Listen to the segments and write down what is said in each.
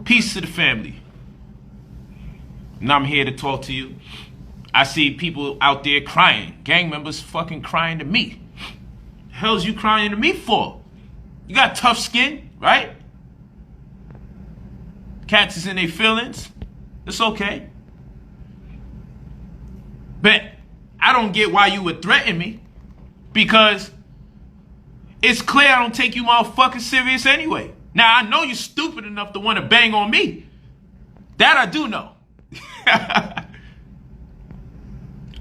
Peace to the family. And I'm here to talk to you. I see people out there crying. Gang members fucking crying to me. The hell's you crying to me for? You got tough skin, right? Cats is in their feelings. It's okay. But I don't get why you would threaten me. Because it's clear I don't take you motherfuckers serious anyway. Now, I know you're stupid enough to want to bang on me. That I do know.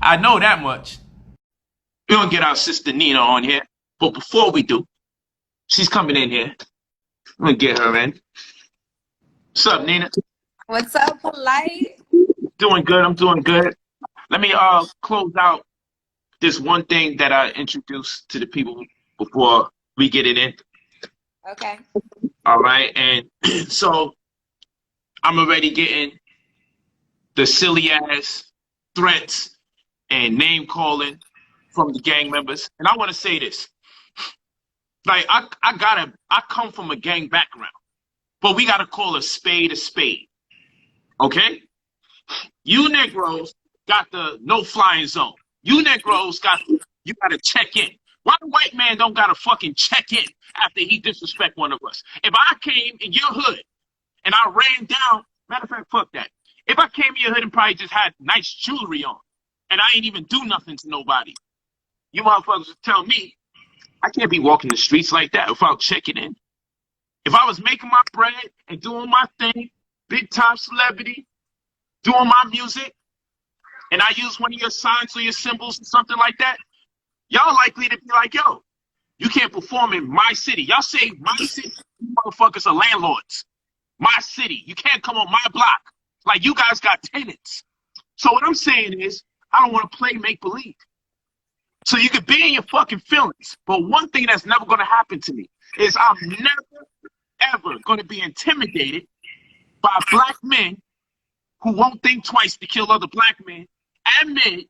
I know that much. We're going to get our sister Nina on here. But before we do, she's coming in here. I'm going to get her in. What's up, Nina? What's up, Polite? Doing good. I'm doing good. Let me close out this one thing that I introduced to the people before we get it in. Okay. All right. And so I'm already getting the silly ass threats and name calling from the gang members. And I want to say this. Like, I come from a gang background, but we got to call a spade a spade. Okay? You Negroes got the no flying zone. You Negroes you got to check in. Why the white man don't got to fucking check in after he disrespect one of us? If I came in your hood and I ran down, matter of fact, fuck that. If I came in your hood and probably just had nice jewelry on and I ain't even do nothing to nobody, you motherfuckers would tell me I can't be walking the streets like that without checking in. If I was making my bread and doing my thing, big time celebrity, doing my music, and I use one of your signs or your symbols or something like that, y'all likely to be like, yo, you can't perform in my city. Y'all say my city, you motherfuckers are landlords. My city, you can't come on my block. Like, you guys got tenants. So what I'm saying is, I don't want to play make-believe. So you can be in your fucking feelings. But one thing that's never going to happen to me is I'm never, ever going to be intimidated by black men who won't think twice to kill other black men and men,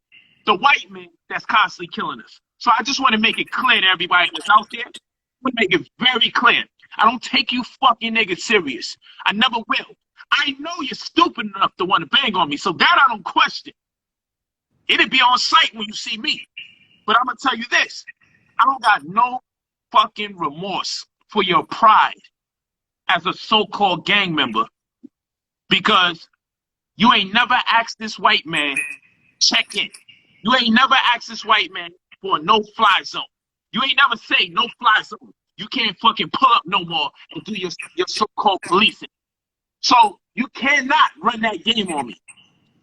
the white men that's constantly killing us. So I just want to make it clear to everybody that's out there. I want to make it very clear. I don't take you fucking niggas serious. I never will. I know you're stupid enough to want to bang on me, so that I don't question. It'll be on sight when you see me. But I'm going to tell you this. I don't got no fucking remorse for your pride as a so-called gang member, because you ain't never asked this white man check in. You ain't never asked this white man for a no-fly zone. You ain't never say no-fly zone. You can't fucking pull up no more and do your so-called policing. So you cannot run that game on me.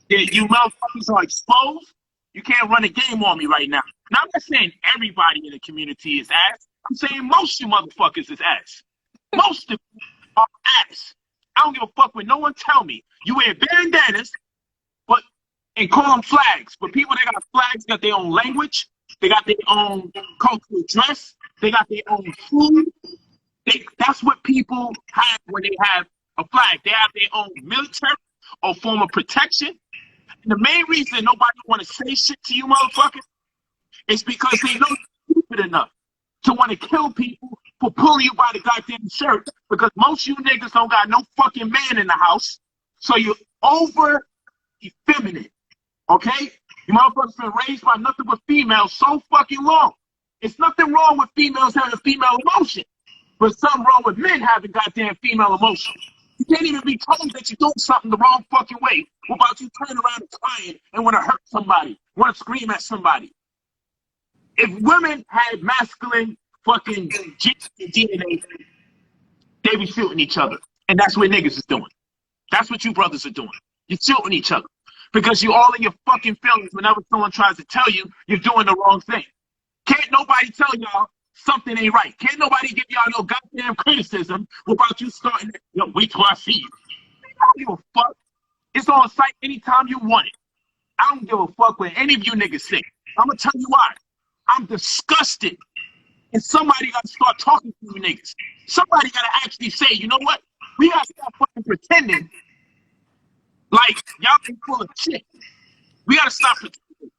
You motherfuckers are exposed. You can't run a game on me right now. Now, I'm not saying everybody in the community is ass. I'm saying most of you motherfuckers is ass. Most of you are ass. I don't give a fuck when no one tell me. You wear bandanas and call them flags. But people that got flags got their own language. They got their own cultural dress. They got their own food. That's what people have when they have a flag. They have their own military or form of protection. And the main reason nobody want to say shit to you motherfuckers is because they know you're stupid enough to want to kill people for pulling you by the goddamn shirt, because most of you niggas don't got no fucking man in the house. So you're over effeminate, okay? You motherfuckers been raised by nothing but females so fucking long. It's nothing wrong with females having female emotion, but something wrong with men having goddamn female emotion. You can't even be told that you're doing something the wrong fucking way without you turning around and crying and want to hurt somebody, want to scream at somebody. If women had masculine fucking DNA, they be shooting each other. And that's what niggas is doing. That's what you brothers are doing. You're shooting each other. Because you all in your fucking feelings whenever someone tries to tell you you're doing the wrong thing. Can't nobody tell y'all something ain't right. Can't nobody give y'all no goddamn criticism without you starting, yo, wait till I see you. I don't give a fuck. It's on site anytime you want it. I don't give a fuck what any of you niggas say. I'm gonna tell you why. I'm disgusted. And somebody gotta start talking to you niggas. Somebody gotta actually say, you know what? We gotta stop fucking pretending like y'all ain't full of shit. We gotta stop pretending.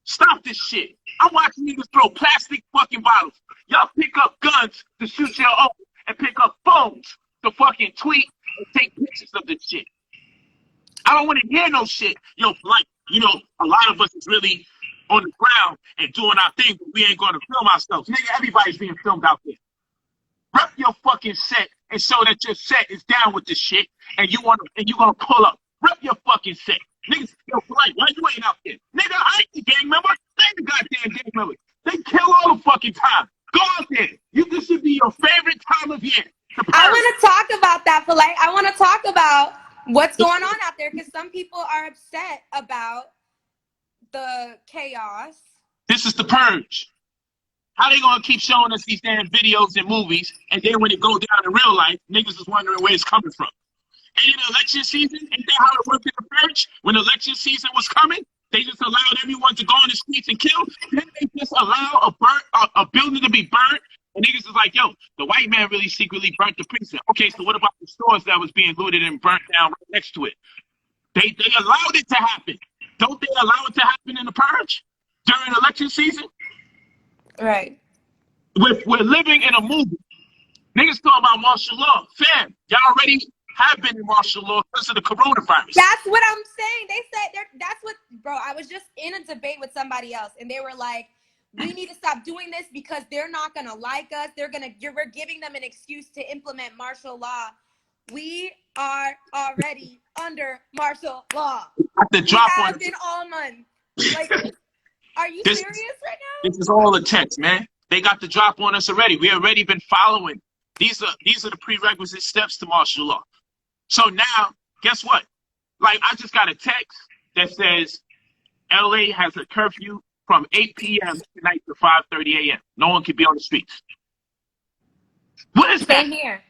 Stop this shit. I'm watching niggas throw plastic fucking bottles. Y'all pick up guns to shoot your own and pick up phones to fucking tweet and take pictures this shit. I don't want to hear no shit. Yo, like, you know, a lot of us is really on the ground and doing our thing, but we ain't going to film ourselves. Nigga, everybody's being filmed out there. Rep your fucking set and show that your set is down with this shit, and you gonna pull up. Rep your fucking set. Niggas, yo, like, why you ain't out there? Nigga, I ain't the gang member. They ain't the goddamn gang member. They kill all the fucking time. Go out there. This should be your favorite time of year. I want to talk about that, Polite. I want to talk about what's going on out there, because some people are upset about the chaos. This is the purge. How they gonna keep showing us these damn videos and movies, and then when it go down in real life, niggas is wondering where it's coming from? And in election season, ain't that how it worked in the purge? When election season was coming, they just allowed everyone to go on the streets and kill. Then they just allow a building to be burnt, and niggas is like, yo, the white man really secretly burnt the precinct. Okay, so what about the stores that was being looted and burnt down right next to it? They allowed it to happen. Don't they allow it to happen in the purge during election season? Right. We're living in a movie. Niggas talking about martial law. Fam, y'all already have been in martial law because of the coronavirus. That's what I'm saying. They said that's what, bro, I was just in a debate with somebody else, and they were like, we need to stop doing this because they're not going to like us. We're giving them an excuse to implement martial law. We are already under martial law. The drop on been all month. Like, are you serious right now? This is all a test, man. They got the drop on us already. We already been following. These are the prerequisite steps to martial law. So now, guess what? Like, I just got a text that says LA has a curfew from 8 p.m. tonight to 5:30 a.m. No one can be on the streets. What is that? Same here.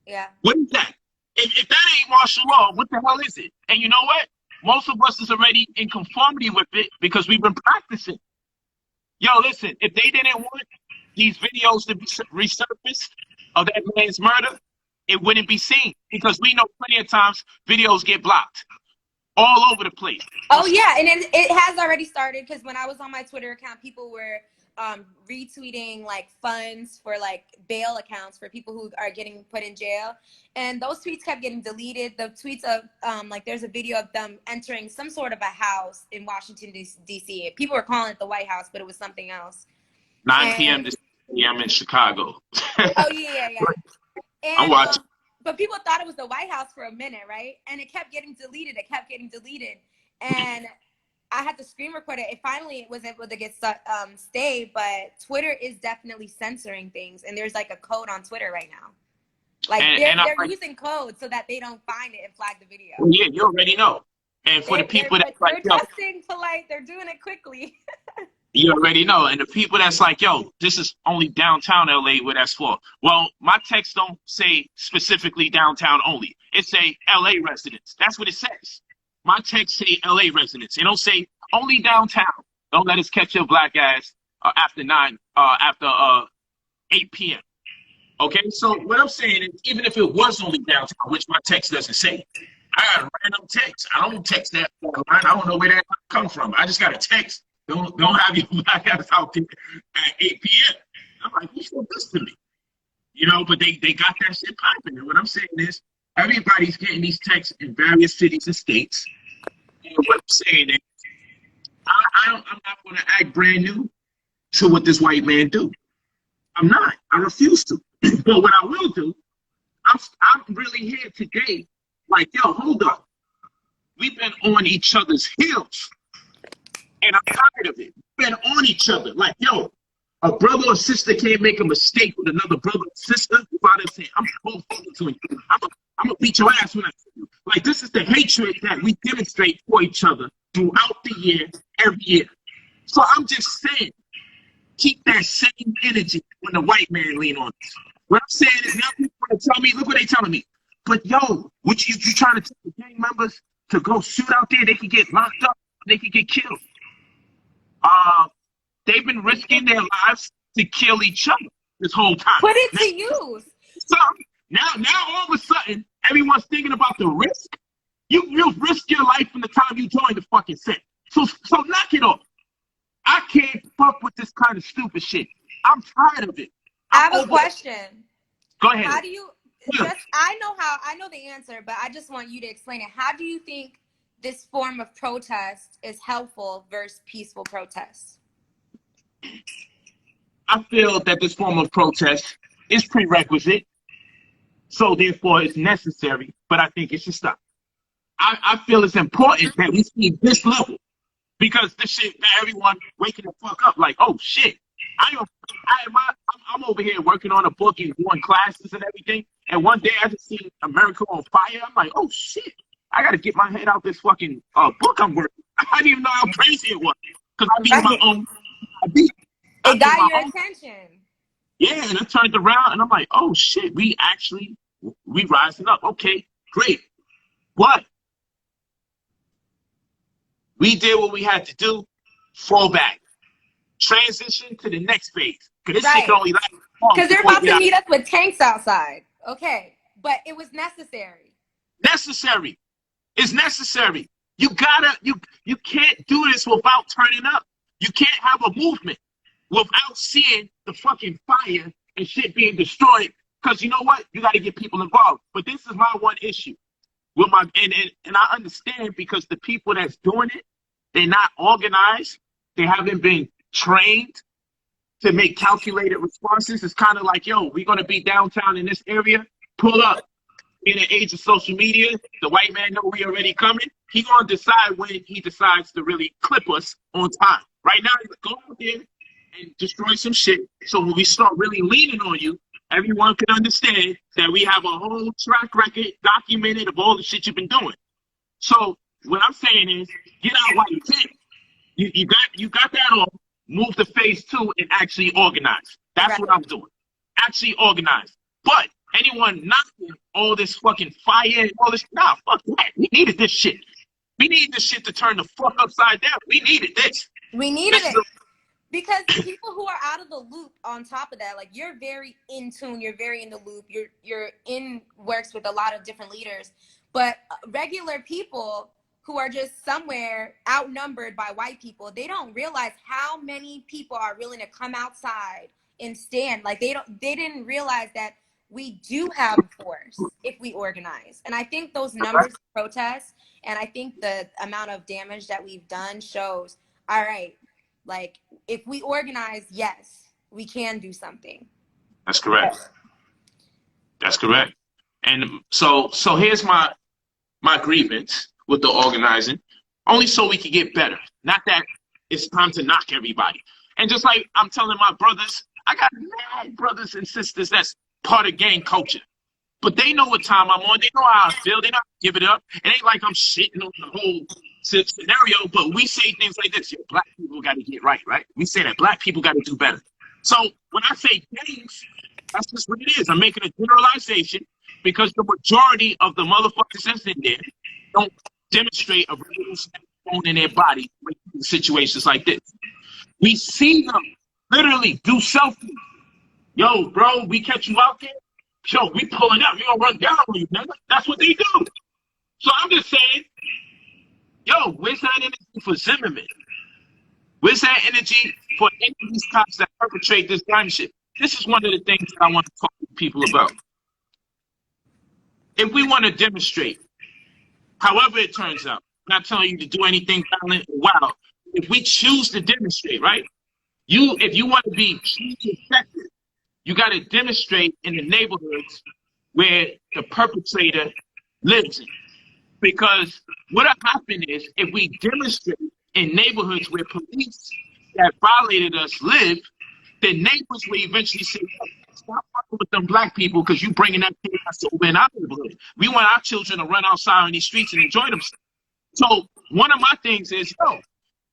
Yeah. What is that? If that ain't martial law, what the hell is it? And you know what? Most of us is already in conformity with it because we've been practicing. Yo, listen, if they didn't want these videos to be resurfaced of that man's murder, it wouldn't be seen, because we know plenty of times videos get blocked all over the place. Oh, yeah, and it has already started, because when I was on my Twitter account, people were retweeting like funds for like bail accounts for people who are getting put in jail, and those tweets kept getting deleted. The tweets of like there's a video of them entering some sort of a house in Washington D.C. People were calling it the White House, but it was something else. 9 p.m. to 6 p.m. in Chicago. Oh yeah. And, I'm watching. But people thought it was the White House for a minute, right? And it kept getting deleted. And I had to screen record it. It finally was able to get stayed, but Twitter is definitely censoring things, and there's like a code on Twitter right now. Like they're using code so that they don't find it and flag the video. Yeah, you already know. And for the people that like, they're testing polite, they're doing it quickly. You already know. And the people that's like, yo, this is only downtown LA where that's for. Well, my text don't say specifically downtown only. It say LA residents. That's what it says. My text say LA residents. It don't say only downtown. Don't let us catch your black ass after 8 p.m. Okay, so what I'm saying is, even if it was only downtown, which my text doesn't say, I got a random text. I don't text that line. I don't know where that come from. I just got a text. Don't have your black ass out there at 8 p.m. I'm like, who said this to me? You know, but they got that shit popping. And what I'm saying is, everybody's getting these texts in various cities and states. And what I'm saying is, I'm not going to act brand new to what this white man do. I'm not. I refuse to. But what I will do, I'm really here today. Like, yo, hold up. We've been on each other's heels. And I'm tired of it. We've been on each other. Like, yo, a brother or sister can't make a mistake with another brother or sister without us saying, I'm going to you. I'm going to beat your ass when I see you. Like, this is the hatred that we demonstrate for each other throughout the year, every year. So I'm just saying, keep that same energy when the white man lean on us. What I'm saying is, now people want to tell me, look what they telling me. But yo, what you trying to tell the gang members to go shoot out there? They could get locked up. They could get killed. They've been risking their lives to kill each other this whole time. Put it to use. So now all of a sudden, everyone's thinking about the risk. You risk your life from the time you joined the fucking set. So knock it off. I can't fuck with this kind of stupid shit. I'm tired of it. I have a question. Go ahead. How do you, I know the answer, but I just want you to explain it. How do you think this form of protest is helpful versus peaceful protest? I feel that this form of protest is prerequisite, so therefore it's necessary, but I think it should stop. I feel it's important that we see this level because this shit got everyone waking the fuck up like, oh shit. I'm over here working on a book and doing classes and everything. And one day I just seen America on fire. I'm like, oh shit, I got to get my head out this fucking book I'm working. I didn't even know how crazy it was because I beat my own. It got your attention. Yeah, and I turned around and I'm like, oh shit, we rising up. Okay, great. But we did what we had to do, fall back, transition to the next phase. Because this shit can only last long. Because they're about to meet us with tanks outside. Okay, but it was necessary. Necessary. It's necessary. You can't do this without turning up. You can't have a movement without seeing the fucking fire and shit being destroyed. Because you know what? You got to get people involved. But this is my one issue. With and I understand because the people that's doing it, they're not organized. They haven't been trained to make calculated responses. It's kind of like, yo, we're going to be downtown in this area. Pull up. In the age of social media, the white man know we already coming. He going to decide when he decides to really clip us on time. Right now, he's go out there and destroy some shit. So when we start really leaning on you, everyone can understand that we have a whole track record documented of all the shit you've been doing. So what I'm saying is, get out while you can. You got that on. Move to phase 2 and actually organize. That's what I'm doing. Actually organize. But anyone knocking all this fucking fire and all this, nah, fuck that. We needed this shit. We needed this shit to turn the fuck upside down. We needed this. We needed it. Because people who are out of the loop on top of that, like you're very in tune, you're very in the loop, you're in works with a lot of different leaders, but regular people who are just somewhere outnumbered by white people, they don't realize how many people are willing to come outside and stand. Like they didn't realize that we do have force if we organize. And I think those numbers of protests and I think the amount of damage that we've done shows, all right, like if we organize, yes, we can do something. That's correct. That's correct. And so here's my grievance with the organizing, only so we can get better. Not that it's time to knock everybody. And just like I'm telling my brothers, I got mad brothers and sisters that's part of gang culture. But they know what time I'm on. They know how I feel. They not give it up. It ain't like I'm shitting on the whole scenario, but we say things like this. Yo, black people got to get right? We say that black people got to do better. So when I say gangs, that's just what it is. I'm making a generalization because the majority of the motherfuckers that's in there don't demonstrate a bone in their body in situations like this. We see them literally do selfies. Yo, bro, we catch you out there. Yo, we pulling up. We gonna run down on you, nigga. That's what they do. So I'm just saying, yo, where's that energy for Zimmerman? Where's that energy for any of these cops that perpetrate this kind of shit? This is one of the things that I want to talk to people about. If we want to demonstrate, however it turns out, I'm not telling you to do anything violent or wild. If we choose to demonstrate, right? If you want to be effective, you got to demonstrate in the neighborhoods where the perpetrator lives in. Because what'll happen is if we demonstrate in neighborhoods where police that violated us live, the neighbors will eventually say, stop fucking with them black people because you bringing that chaos over in our neighborhood. We want our children to run outside on these streets and enjoy themselves. So one of my things is, yo,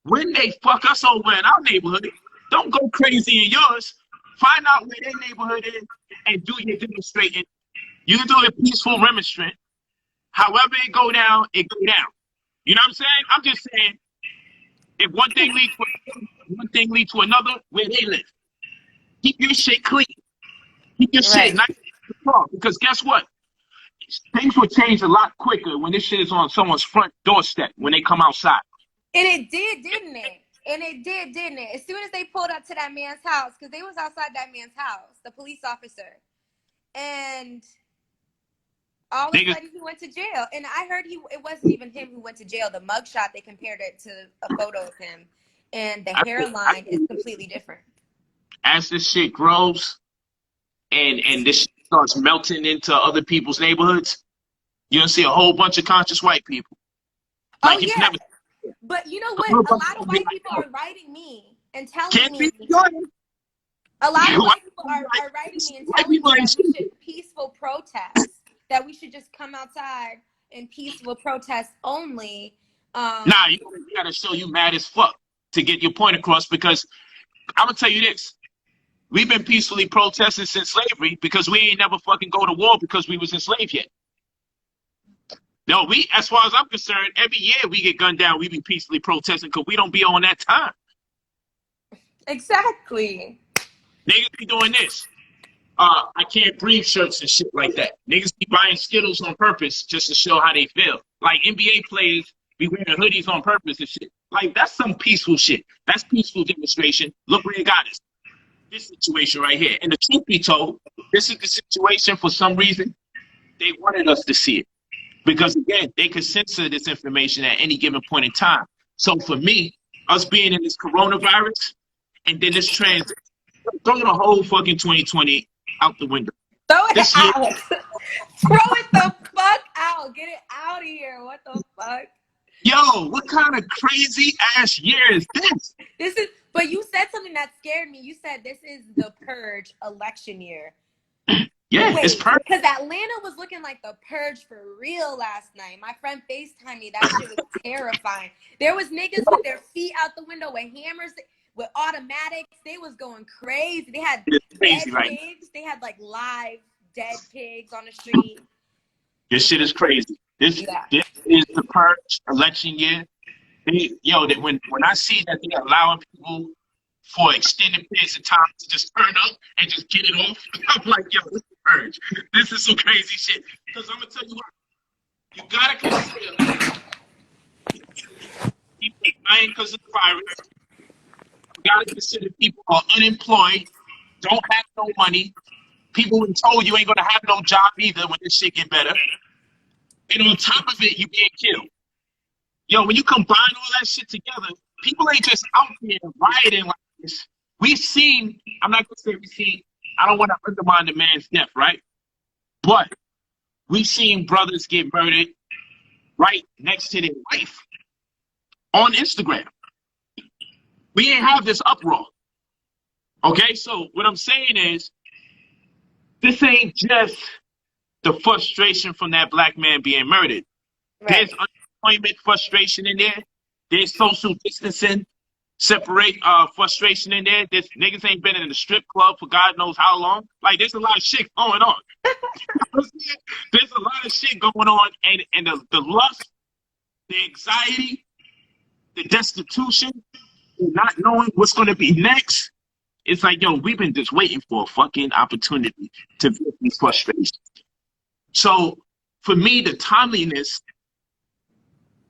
when they fuck us over in our neighborhood, don't go crazy in yours. Find out where their neighborhood is and do your demonstrating. You can do a peaceful remonstrant. However it go down, it go down. You know what I'm saying? I'm just saying, if one thing leads to another, where they live. Keep your shit clean. Keep your shit nice and strong. Because guess what? Things will change a lot quicker when this shit is on someone's front doorstep when they come outside. And it did, didn't it? And it did, didn't it? As soon as they pulled up to that man's house, because they was outside that man's house, the police officer. And all of a Niggas, sudden he went to jail. And I heard it wasn't even him who went to jail. The mugshot, they compared it to a photo of him. And the hairline is completely different. as this shit grows and this shit starts melting into other people's neighborhoods, you're gonna see a whole bunch of conscious white people. Like Oh, you've yeah. never. But you know what? A lot of white people are writing me and telling Can't me. be done. A lot of white people are writing me and telling me that we should peaceful protest, that we should just come outside and peaceful protest only. Nah, you gotta show you mad as fuck to get your point across, because I'm gonna tell you this. We've been peacefully protesting since slavery because we ain't never fucking go to war because we was enslaved yet. No, as far as I'm concerned, every year we get gunned down, we be peacefully protesting because we don't be on that time. Exactly. Niggas be doing this. I can't breathe shirts and shit like that. Niggas be buying Skittles on purpose just to show how they feel. Like NBA players be wearing hoodies on purpose and shit. Like, that's some peaceful shit. That's peaceful demonstration. Look where it got us. This situation right here. And the truth be told, this is the situation for some reason they wanted us to see it. Because again, they could censor this information at any given point in time. So for me, us being in this coronavirus and then this transition, throw the whole fucking 2020 out the window. Throw it This out. year, Throw it the fuck out. Get it out of here. What the fuck? yo, what kind of crazy ass year is this? But you said something that scared me. You said this is the purge election year. Yeah, Wait, it's perfect. because Atlanta was looking like the purge for real last night. My friend FaceTimed me. That shit was terrifying. There was niggas with their feet out the window with hammers, with automatics. They was going crazy. They had Crazy, dead right? pigs. They had like live dead pigs on the street. This shit is crazy. This is the purge election year. When I see that they're allowing people for extended periods of time to just turn up and just get it off, I'm like, yo, this is purge. This is some crazy shit. Because I'm gonna tell you what, you gotta consider people dying because of the virus. You gotta consider people are unemployed, don't have no money. People been told you ain't gonna have no job either when this shit get better. And on top of it, you being killed. Yo, when you combine all that shit together, people ain't just out here rioting like this. I'm not gonna say we've seen, I don't want to undermine the man's death, right? But we've seen brothers get murdered right next to their wife on Instagram. We ain't have this uproar. Okay, so what I'm saying is, this ain't just the frustration from that black man being murdered. Right. There's unemployment frustration in there. There's social distancing frustration in there. There's niggas ain't been in the strip club for God knows how long. Like, there's a lot of shit going on. There's a lot of shit going on, and the lust, the anxiety, the destitution, not knowing what's going to be next. It's like, yo, we've been just waiting for a fucking opportunity to vent these frustrations. So for me, the timeliness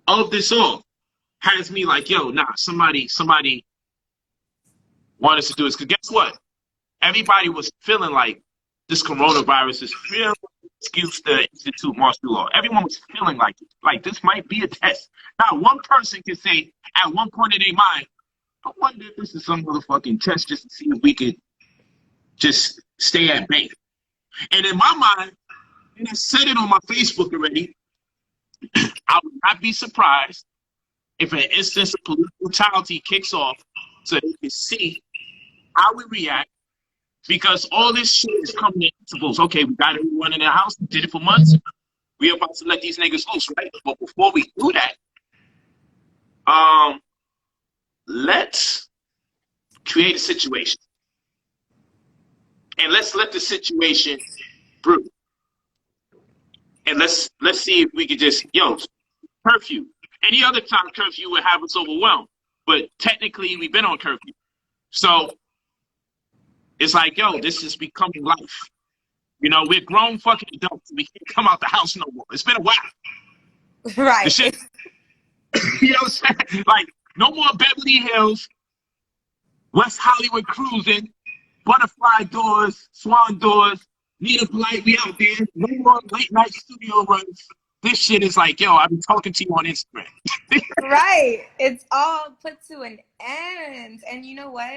of this all has me like, yo, nah, somebody want us to do this. Because guess what? Everybody was feeling like this coronavirus is real excuse to institute martial law. Everyone was feeling like it. Like, this might be a test. Now, one person can say at one point in their mind, I wonder if this is some motherfucking test just to see if we could just stay at bay. And in my mind, and I said it on my Facebook already, I would not be surprised if an instance of police brutality kicks off so they can see how we react, because all this shit is coming in intervals. Okay, we got everyone in the house, we did it for months. We're about to let these niggas loose, right? But before we do that, let's create a situation. And let's let the situation brew. And let's see if we could just, curfew. Any other time curfew would have us overwhelmed. But technically, we've been on curfew. So it's like, this is becoming life. We're grown fucking adults. We can't come out the house no more. It's been a while. Right. The shit, you know what I'm saying? Like, no more Beverly Hills, West Hollywood cruising, butterfly doors, swan doors. Nina Polite, we out there. No more late night studio runs. This shit is like, yo, I've been talking to you on Instagram. Right. It's all put to an end. And you know what?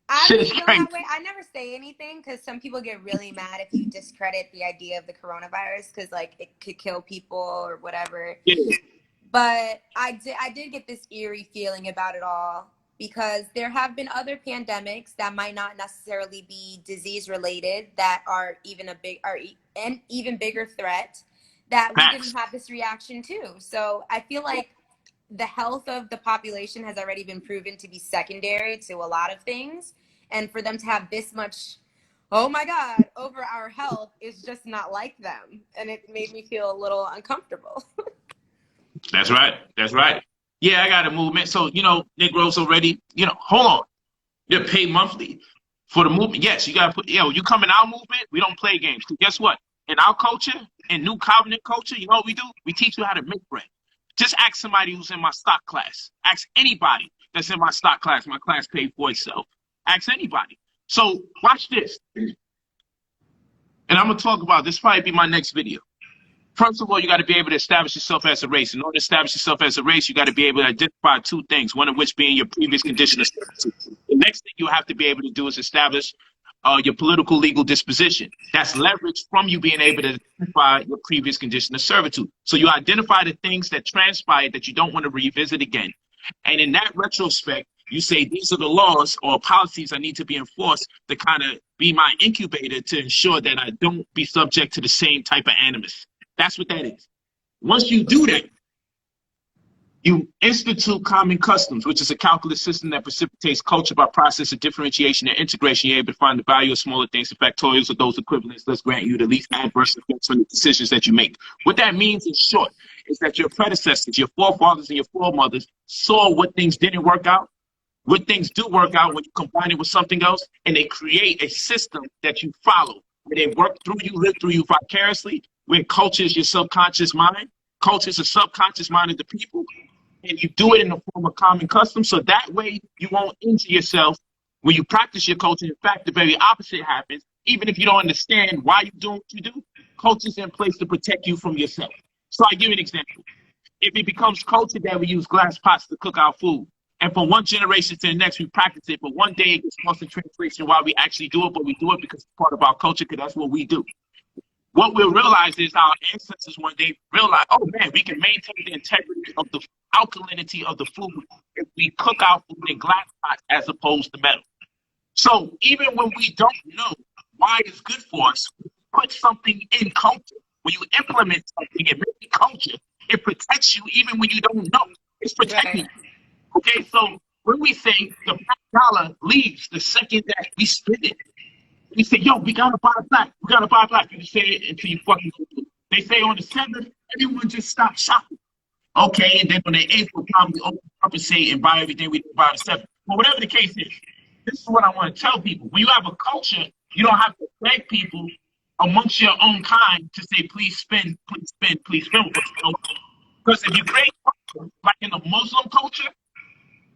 I Shit don't is feel crazy. that way. I never say anything because some people get really mad if you discredit the idea of the coronavirus because like it could kill people or whatever. Yeah. But I did get this eerie feeling about it all because there have been other pandemics that might not necessarily be disease related that are an even bigger threat that we Facts. didn't have this reaction to. So I feel like the health of the population has already been proven to be secondary to a lot of things. And for them to have this much, oh my God, over our health is just not like them. And it made me feel a little uncomfortable. That's right. That's right. Yeah, I got a movement. So, Negroes already, hold on. They're paid monthly for the movement. Yes, you got to put, you come in our movement, we don't play games. 'Cause guess what? In our culture, in New Covenant culture, you know what we do? We teach you how to make bread. Just ask somebody who's in my stock class. Ask anybody that's in my stock class. My class paid for itself. Ask anybody. So watch this. And I'm going to talk about this. Probably be my next video. First of all, you got to be able to establish yourself as a race. In order to establish yourself as a race, you got to be able to identify two things, one of which being your previous condition of servitude. The next thing you have to be able to do is establish your political legal disposition. That's leverage from you being able to identify your previous condition of servitude. So you identify the things that transpired that you don't want to revisit again. And in that retrospect, you say these are the laws or policies I need to be enforced to kind of be my incubator to ensure that I don't be subject to the same type of animus. That's what that is. Once you do that, you institute common customs, which is a calculus system that precipitates culture by process of differentiation and integration. You're able to find the value of smaller things, the factorials of those equivalents. Let's grant you the least adverse effects on the decisions that you make. What that means in short is that your predecessors, your forefathers and your foremothers saw what things didn't work out, what things do work out when you combine it with something else, and they create a system that you follow, where they work through you, live through you vicariously, where culture is your subconscious mind, culture is the subconscious mind of the people, and you do it in the form of common custom, so that way you won't injure yourself when you practice your culture. In fact, the very opposite happens. Even if you don't understand why you're doing what you do, culture's in place to protect you from yourself. So I give you an example. If it becomes culture that we use glass pots to cook our food, and from one generation to the next, we practice it, but one day it gets lost in translation why we actually do it, but we do it because it's part of our culture, because that's what we do. What we'll realize is our ancestors one day realized, oh man, we can maintain the integrity of the alkalinity of the food if we cook our food in glass pots as opposed to metal. So even when we don't know why it's good for us, we put something in culture. When you implement something and make it culture, it protects you even when you don't know. It's protecting you. Okay, so when we say the $5 leaves the second that we spend it, we say, yo, we gotta buy black. We gotta buy black. You say it until you fucking do it. They say on the 7th, everyone just stop shopping. Okay, and then on the 8th, we'll probably overcompensate and buy everything we didn't buy on the 7th. But whatever the case is, this is what I want to tell people. When you have a culture, you don't have to beg people amongst your own kind to say, please spend, please spend, please spend. Because if you create culture, like in the Muslim culture,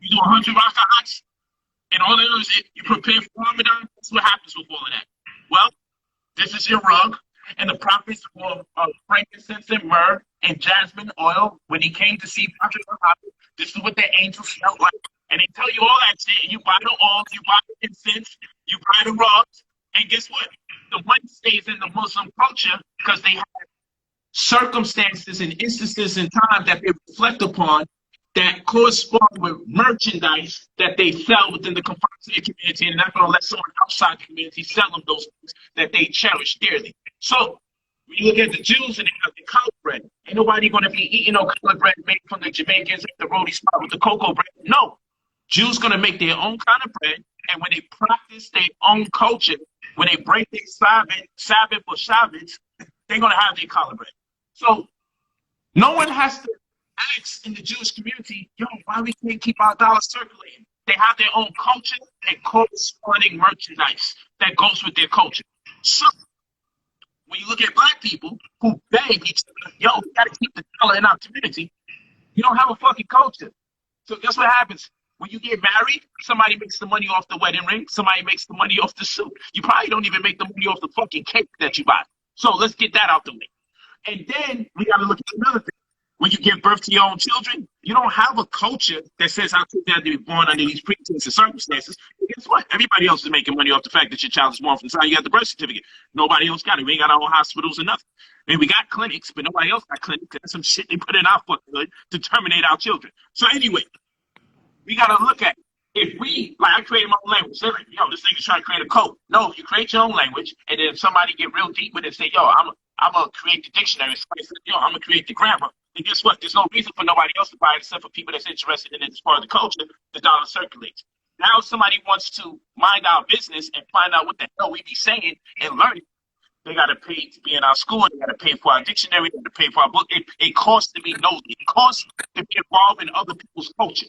you do 100 raka'ats, and all it is, you prepare for Ramadan. That's what happens with all of that. Well, this is your rug, and the prophets were frankincense and myrrh and jasmine oil. When he came to see Prophet Muhammad, this is what the angels felt like. And they tell you all that shit, and you buy the oils, you buy the incense, you buy the rugs, and guess what? The money stays in the Muslim culture because they have circumstances and instances in time that they reflect upon that correspond with merchandise that they sell within the confines of the community, and not going to let someone outside the community sell them those things that they cherish dearly. So when you look at the Jews and they have the colored bread, ain't nobody going to be eating no colored bread made from the Jamaicans at the roadie spot with the cocoa bread. No, Jews going to make their own kind of bread, and when they practice their own culture, when they break their Sabbath or Shabbats, they're going to have their colored bread. So no one has to ask in the Jewish community, yo, why we can't keep our dollar circulating? They have their own culture and corresponding merchandise that goes with their culture. So when you look at black people who beg each other, yo, we got to keep the dollar in our community, you don't have a fucking culture. So guess what happens? When you get married, somebody makes the money off the wedding ring. Somebody makes the money off the suit. You probably don't even make the money off the fucking cake that you buy. So let's get that out the way. And then we got to look at another thing. When you give birth to your own children, you don't have a culture that says how children have to be born under these pretenses and circumstances. And guess what? Everybody else is making money off the fact that your child is born from the time you got the birth certificate. Nobody else got it. We ain't got our own hospitals or nothing. I mean, we got clinics, but nobody else got clinics. That's some shit they put in our fucking hood to terminate our children. So anyway, we got to look at it. If we, like I created my own language, they're like, yo, this nigga's trying to create a code. No, you create your own language, and then if somebody get real deep with it and say, yo, I'm going to create the dictionary. Somebody says, yo, I'm going to create the grammar. And guess what? There's no reason for nobody else to buy it except for people that's interested in it as part of the culture. The dollar circulates. Now if somebody wants to mind our business and find out what the hell we be saying and learning, they got to pay to be in our school. They got to pay for our dictionary. They got to pay for our book. It costs to be nosy. It costs to be involved in other people's culture.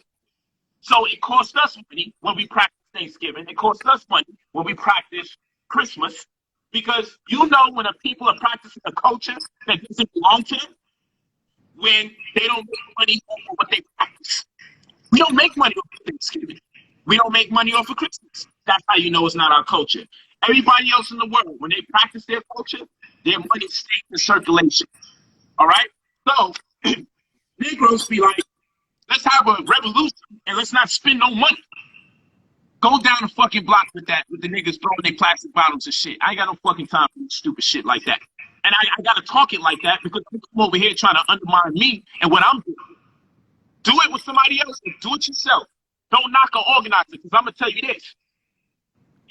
So it costs us money when we practice Thanksgiving. It costs us money when we practice Christmas. Because you know when people are practicing a culture that doesn't belong to them, when they don't make money off of what they practice. We don't make money off of Thanksgiving. We don't make money off of Christmas. That's how you know it's not our culture. Everybody else in the world, when they practice their culture, their money stays in circulation. All right? So, Negroes be like, let's have a revolution and let's not spend no money. Go down the fucking block with that, with the niggas throwing their plastic bottles and shit. I ain't got no fucking time for stupid shit like that. And I got to talk it like that because people come over here trying to undermine me and what I'm doing. Do it with somebody else and do it yourself. Don't knock an organizer because I'm going to tell you this.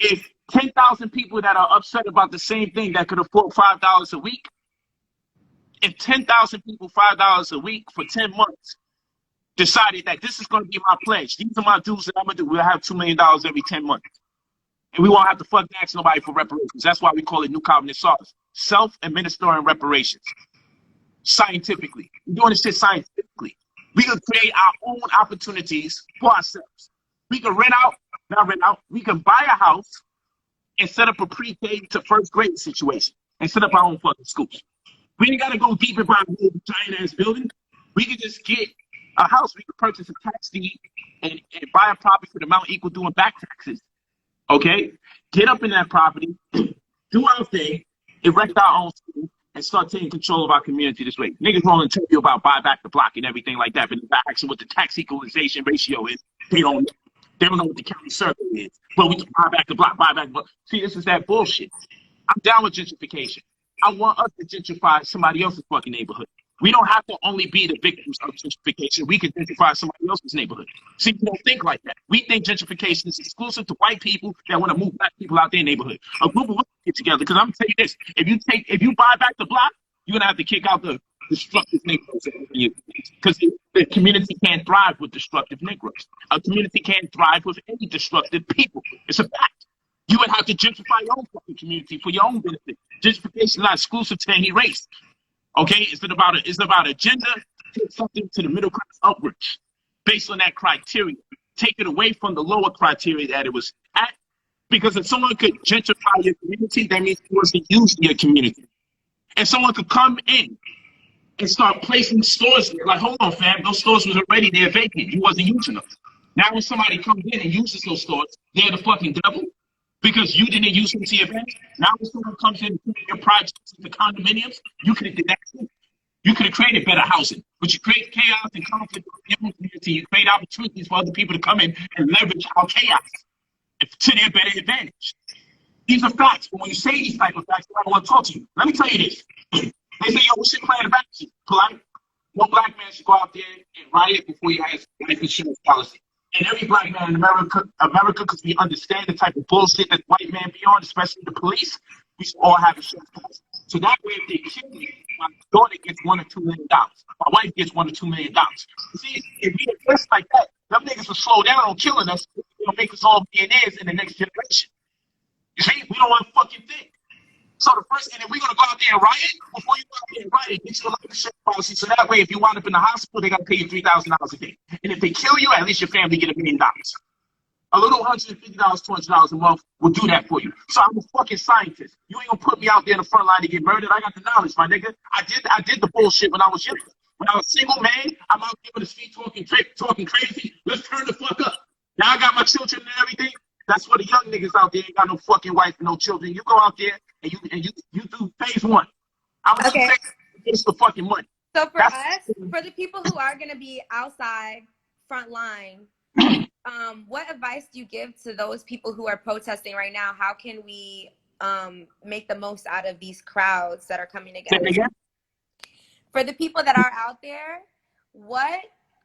If 10,000 people that are upset about the same thing that could afford $5 a week, if 10,000 people $5 a week for 10 months decided that this is going to be my pledge, these are my dues that I'm going to do, we'll have $2 million every 10 months. And we won't have to fuck ask nobody for reparations. That's why we call it New Covenant SARS. Self-administering reparations. Scientifically. We're doing this shit scientifically. We can create our own opportunities for ourselves. We can we can buy a house and set up a pre-K to first grade situation and set up our own fucking schools. We ain't got to go deep and buy a giant ass building. We can just get a house. We can purchase a tax deed and buy a property for the amount equal doing back taxes. Okay? Get up in that property, do our thing, erect our own school, and start taking control of our community this way. Niggas want to tell you about buy back the block and everything like that, but if I ask them what the tax equalization ratio is, they don't know. They don't know what the county survey is. But we can buy back the block, buy back the block. See, this is that bullshit. I'm down with gentrification. I want us to gentrify somebody else's fucking neighborhood. We don't have to only be the victims of gentrification. We can gentrify somebody else's neighborhood. See, we don't think like that. We think gentrification is exclusive to white people that want to move black people out their neighborhood. A group of us get together, because I'm going to tell you this. If you buy back the block, you're going to have to kick out the destructive Negroes. Because the community can't thrive with destructive Negroes. A community can't thrive with any destructive people. It's a fact. You would have to gentrify your own fucking community for your own benefit. Gentrification is not exclusive to any race. Okay, it's about agenda, take something to the middle class upwards, based on that criteria. Take it away from the lower criteria that it was at, because if someone could gentrify your community, that means it wasn't used in your community. And someone could come in and start placing stores there. Like, hold on, fam, those stores was already there vacant. You wasn't using them. Now when somebody comes in and uses those stores, they're the fucking devil. Because you didn't use them to your advantage. Now when someone comes in and puts your projects into condominiums, you could have did that too. You could have created better housing. But you create chaos and conflict in your own community. You create opportunities for other people to come in and leverage our chaos to their better advantage. These are facts. But when you say these type of facts, I don't want to talk to you. Let me tell you this. They say, yo, what's your plan of action? Polite. One black man should go out there and riot before he has life insurance policy. And every black man in America, because we understand the type of bullshit that white man be on, especially the police, we should all have insurance policy. So that way, if they kill me, my daughter gets $1 or $2 million. My wife gets $1 or $2 million. See, if we invest like that, them niggas will slow down on killing us. It'll make us all millionaires in the next generation. You see, we don't want to fucking think. So the first, and if we're gonna go out there and riot, before you go out there and riot, get you a life insurance policy. So that way, if you wind up in the hospital, they gotta pay you $3,000 a day. And if they kill you, at least your family get $1 million. A little $150, $200 a month will do that for you. So I'm a fucking scientist. You ain't gonna put me out there in the front line to get murdered. I got the knowledge, my nigga. I did the bullshit when I was young. When I was single, man, I'm out there with the street talking crazy. Let's turn the fuck up. Now I got my children and everything. That's for the young niggas out there ain't got no fucking wife and no children. You go out there and you do phase one. I'm gonna do Okay. phase two, it's the fucking money. So for That's us, for the people who are gonna be outside front line, what advice do you give to those people who are protesting right now? How can we make the most out of these crowds that are coming together? For the people that are out there, what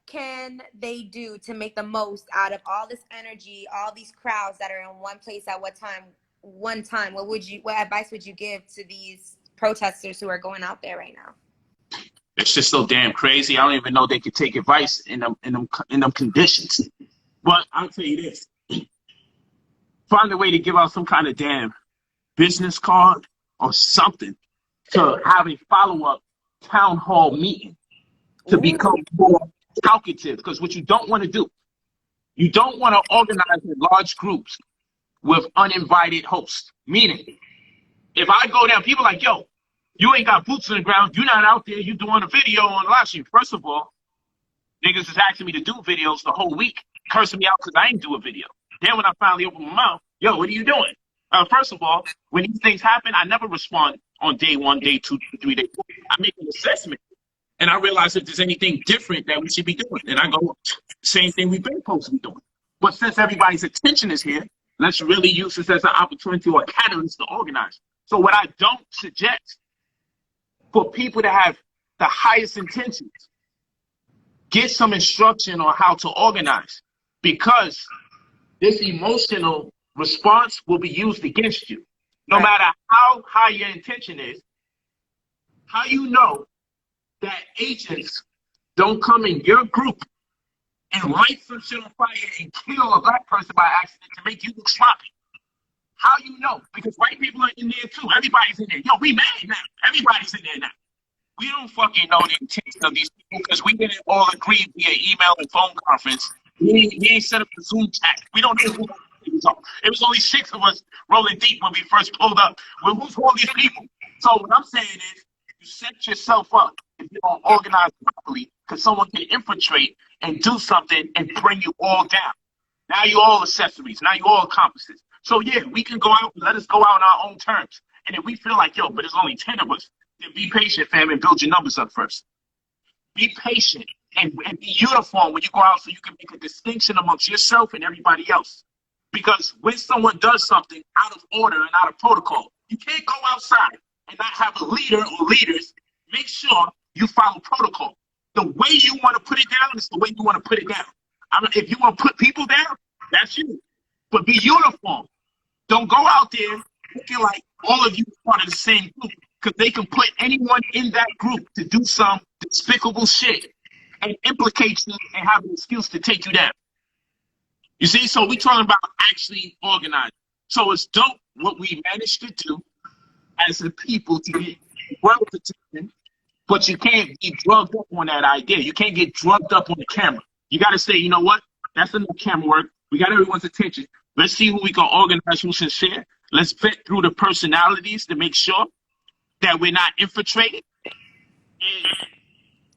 can they do to make the most out of all this energy, all these crowds that are in one place at one time? What advice would you give to these protesters who are going out there right now? It's just so damn crazy. I don't even know they could take advice in them conditions. But I'll tell you this: find a way to give out some kind of damn business card or something to have a follow-up town hall meeting to become more talkative. Because what you don't want to do, you don't want to organize in large groups with uninvited hosts. Meaning, if I go down, people are like, yo, you ain't got boots on the ground. You're not out there. You doing a video on live stream. First of all, niggas is asking me to do videos the whole week, cursing me out because I ain't do a video. Then when I finally open my mouth, yo, what are you doing? First of all, when these things happen, I never respond on day 1, day 2, 3, day 4. I make an assessment, and I realize if there's anything different that we should be doing. And I go, same thing we've been supposed to be doing. But since everybody's attention is here, let's really use this as an opportunity or a catalyst to organize. So what I don't suggest for people to have the highest intentions, get some instruction on how to organize, because this emotional response will be used against you. No matter how high your intention is, how you know that agents don't come in your group and light some shit on fire and kill a black person by accident to make you look sloppy? How you know? Because white people are in there too. Everybody's in there. Yo, we mad now. Everybody's in there now. We don't fucking know the intention of these people because we didn't all agree via email and phone conference. We ain't set up the Zoom chat. We don't know who it was. It was only 6 of us rolling deep when we first pulled up. Well, who's all these people? So what I'm saying is, you set yourself up if you don't organize properly, because someone can infiltrate and do something and bring you all down. Now you all accessories. Now you all accomplices. So yeah, we can go out. Let us go out on our own terms. And if we feel like, yo, but there's only 10 of us, then be patient, fam, and build your numbers up first. Be patient and be uniform when you go out so you can make a distinction amongst yourself and everybody else. Because when someone does something out of order and out of protocol, you can't go outside and not have a leader or leaders. Make sure you follow protocol. The way you want to put it down is the way you want to put it down. If you want to put people down, that's you. But be uniform. Don't go out there looking like all of you are part of the same group, because they can put anyone in that group to do some despicable shit and implicate you and have an excuse to take you down. You see, so we're talking about actually organizing. So it's dope what we managed to do as a people to get world attention, but you can't get drugged up on that idea. You can't get drugged up on the camera. You got to say, you know what? That's enough camera work. We got everyone's attention. Let's see who we can organize, who's sincere. Let's vet through the personalities to make sure that we're not infiltrated. And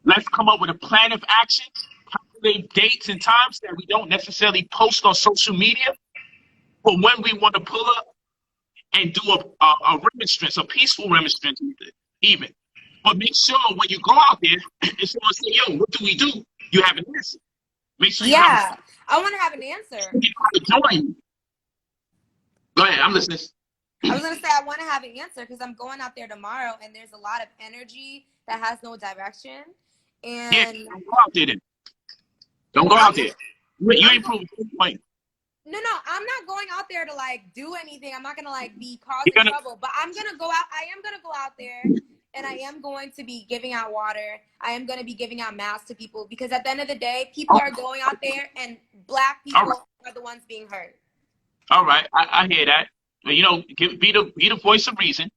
let's come up with a plan of action, calculate dates and times that we don't necessarily post on social media, but when we want to pull up and do a remonstrance, a peaceful remonstrance even. But make sure when you go out there and someone say, yo, what do we do? You have an answer. Make sure you have I want to have an answer. Go ahead, I'm listening. I was going to say I want to have an answer because I'm going out there tomorrow and there's a lot of energy that has no direction. And yeah, don't go out there then. Don't go out there. You ain't proving the point. No, I'm not going out there to like do anything. I'm not gonna like be causing trouble, but I'm gonna go out. I am gonna go out there, and I am going to be giving out water. I am gonna be giving out masks to people because at the end of the day, people are going out there, and black people are the ones being hurt. All right, I hear that. But you know, be the voice of reason.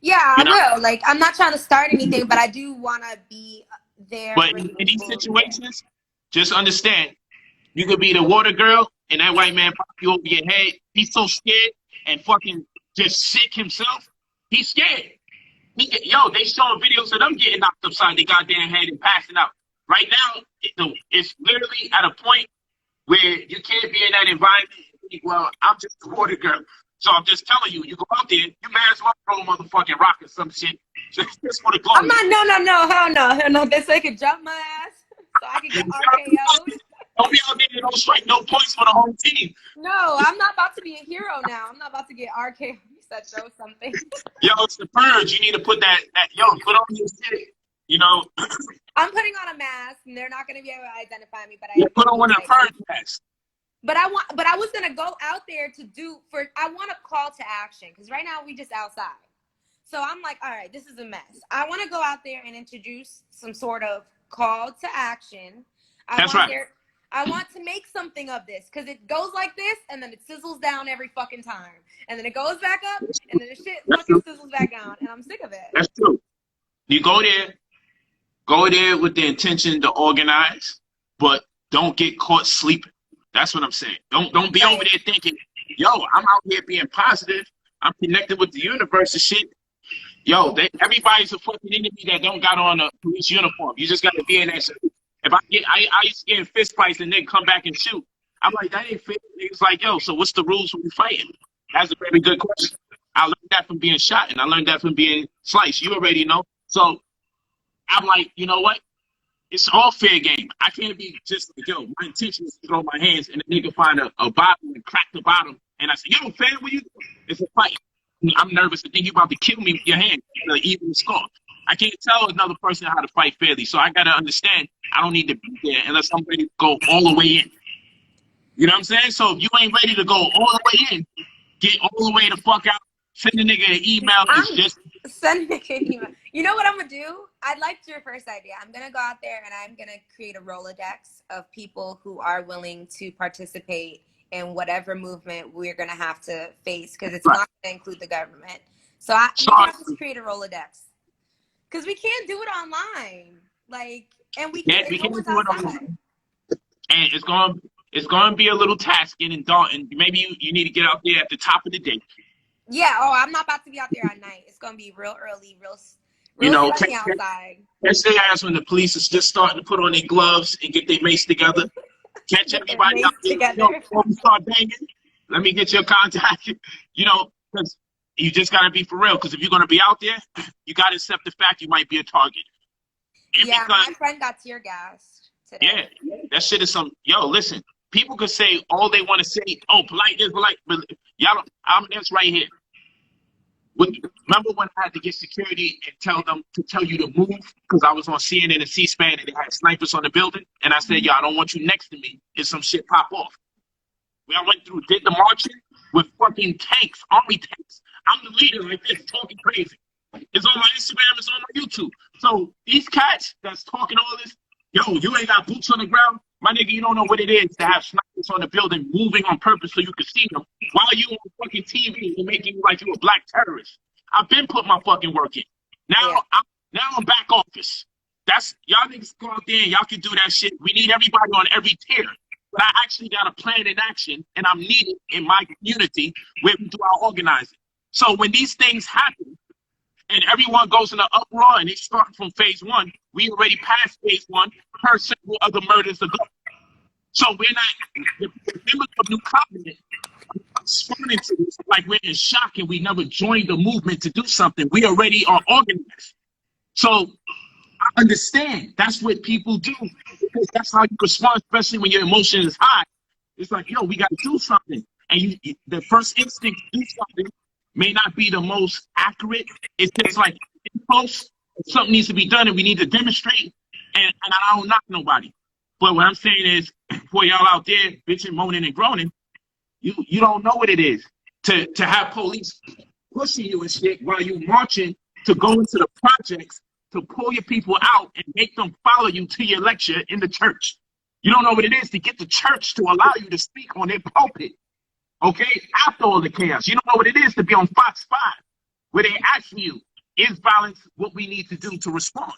Yeah, I will. Like, I'm not trying to start anything, but I do want to be there. But in these situations, just understand, you could be the water girl. And that white man pop you over your head. He's so scared and fucking just sick himself. He's scared. They showing videos of them getting knocked upside their goddamn head and passing out. Right now, it's literally at a point where you can't be in that environment. Well, I'm just a water girl. So I'm just telling you, you go out there, you might as well throw a motherfucking rock or some shit. Just for the glory. I'm not, hell no. This they could jump my ass so I can get RKO'd. Don't be out there, don't strike no points for the whole team. No, I'm not about to be a hero now. I'm not about to get RKO'd. You said throw something. Yo, it's the purge. You need to put that put on your shit. You know. I'm putting on a mask, and they're not going to be able to identify me. But I put on one of the purge masks. But I was gonna go out there I want a call to action because right now we just outside. So I'm like, all right, this is a mess. I want to go out there and introduce some sort of call to action. That's right. I want to make something of this because it goes like this and then it sizzles down every fucking time. And then it goes back up and then the shit fucking sizzles back down. And I'm sick of it. That's true. You go there with the intention to organize, but don't get caught sleeping. That's what I'm saying. Don't be over there thinking, yo, I'm out here being positive. I'm connected with the universe and shit. Yo, everybody's a fucking enemy that don't got on a police uniform. You just got to be in that shit. If I used to get in fist fights and then come back and shoot. I'm like, that ain't fair. It's like, yo, so what's the rules when we fighting? That's a very good question. I learned that from being shot and I learned that from being sliced. You already know. So I'm like, you know what? It's all fair game. I can't be just like, yo, my intention is to throw my hands and the nigga find a bottle and crack the bottom. And I say, yo, fam, what you doing? It's a fight. I'm nervous to think you about to kill me with your hand, even the score. I can't tell another person how to fight fairly. So I got to understand I don't need to be there unless I'm ready to go all the way in. You know what I'm saying? So if you ain't ready to go all the way in, get all the way the fuck out. Send a nigga an email. Send a nigga an email. You know what I'm going to do? I liked your first idea. I'm going to go out there and I'm going to create a Rolodex of people who are willing to participate in whatever movement we're going to have to face because it's not going to include the government. So I'm going to just create a Rolodex because we can't do it online. Like, and we can't do it online. And it's going to be a little tasking and daunting. Maybe you need to get out there at the top of the day. Yeah, I'm not about to be out there at night. It's going to be real early, real outside. Catch their ass when the police is just starting to put on their gloves and get their mace together. Catch everybody out there. Before we start banging, let me get your contact. You know, because you just got to be for real. Because if you're going to be out there, you got to accept the fact you might be a target. And my friend got tear gassed today. Yeah, that shit is some, listen. People could say all they want to say, polite is polite, but y'all, this right here. Remember when I had to get security and tell you to move because I was on CNN and C-SPAN and they had snipers on the building, and I said, I don't want you next to me if some shit pop off. When I did the marching with fucking tanks, army tanks. I'm the leader like this, talking crazy. It's on my Instagram, it's on my YouTube. So these cats that's talking all this, you ain't got boots on the ground. My nigga, you don't know what it is to have snipers on the building moving on purpose so you can see them while you on fucking TV and making you like you a black terrorist. I've been putting my fucking work in. Now I'm back office. That's y'all niggas go out there and y'all can do that shit. We need everybody on every tier. But I actually got a plan in action and I'm needed in my community where we do our organizing. So when these things happen and everyone goes in an uproar and they start from phase one, we already passed phase one per several other murders ago. So we're not, the members of New Covenant responding to this like we're in shock and we never joined the movement to do something. We already are organized. So I understand that's what people do because that's how you respond, especially when your emotion is high. It's like, we got to do something. And the first instinct to do something may not be the most accurate. It's just like impulse. Something needs to be done and we need to demonstrate. And I don't knock nobody. But what I'm saying is, for y'all out there bitching, moaning, and groaning, you don't know what it is to have police pushing you and shit while you marching to go into the projects to pull your people out and make them follow you to your lecture in the church. You don't know what it is to get the church to allow you to speak on their pulpit. Okay? After all the chaos. You don't know what it is to be on Fox 5 where they ask you, is violence what we need to do to respond?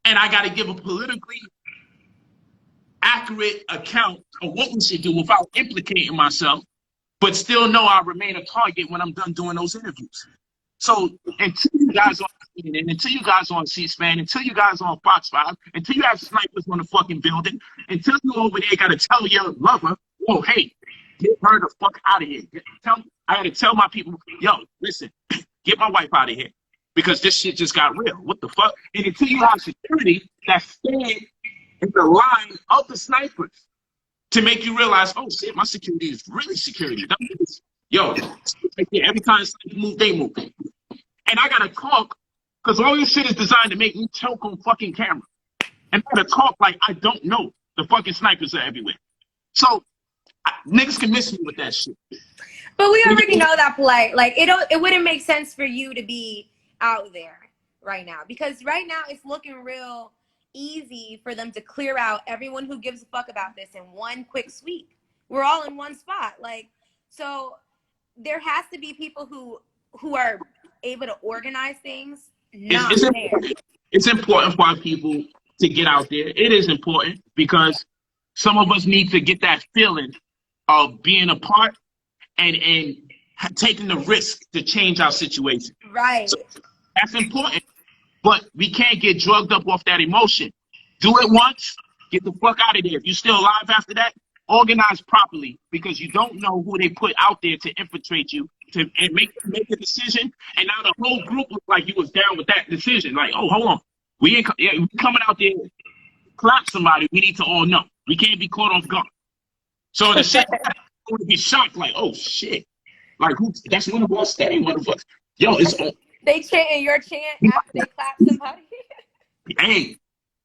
And I got to give a politically accurate account of what we should do without implicating myself, but still know I remain a target when I'm done doing those interviews. So until you guys are And until you guys on C-SPAN, until you guys on Fox 5, until you have snipers on the fucking building, until you over there got to tell your lover, oh, hey, get her the fuck out of here. I got to tell my people, yo, listen, get my wife out of here because this shit just got real. What the fuck? And until you have security that stand in the line of the snipers to make you realize, oh, shit, my security is really security. Yo, every time a sniper move, they move. And I got to talk because all this shit is designed to make me choke on fucking camera. And I gotta talk like I don't know. The fucking snipers are everywhere. So niggas can miss me with that shit. But we already know that, Polite. Like it wouldn't make sense for you to be out there right now because right now it's looking real easy for them to clear out everyone who gives a fuck about this in one quick sweep. We're all in one spot. Like, so there has to be people who are able to organize things. It's important for our people to get out there. It is important because some of us need to get that feeling of being a part and taking the risk to change our situation. Right. So that's important, but we can't get drugged up off that emotion. Do it once, get the fuck out of there. If you're still alive after that, organize properly because you don't know who they put out there to infiltrate you and make a decision. And now the whole group looks like you was down with that decision. Like, oh, hold on. We coming out there to clap somebody. We need to all know. We can't be caught off guard. So the shit going to be shocked like, oh, shit. Like, that's one of us. That ain't one of us. Yo, it's on. They chanting your chant after they clap somebody. Hey,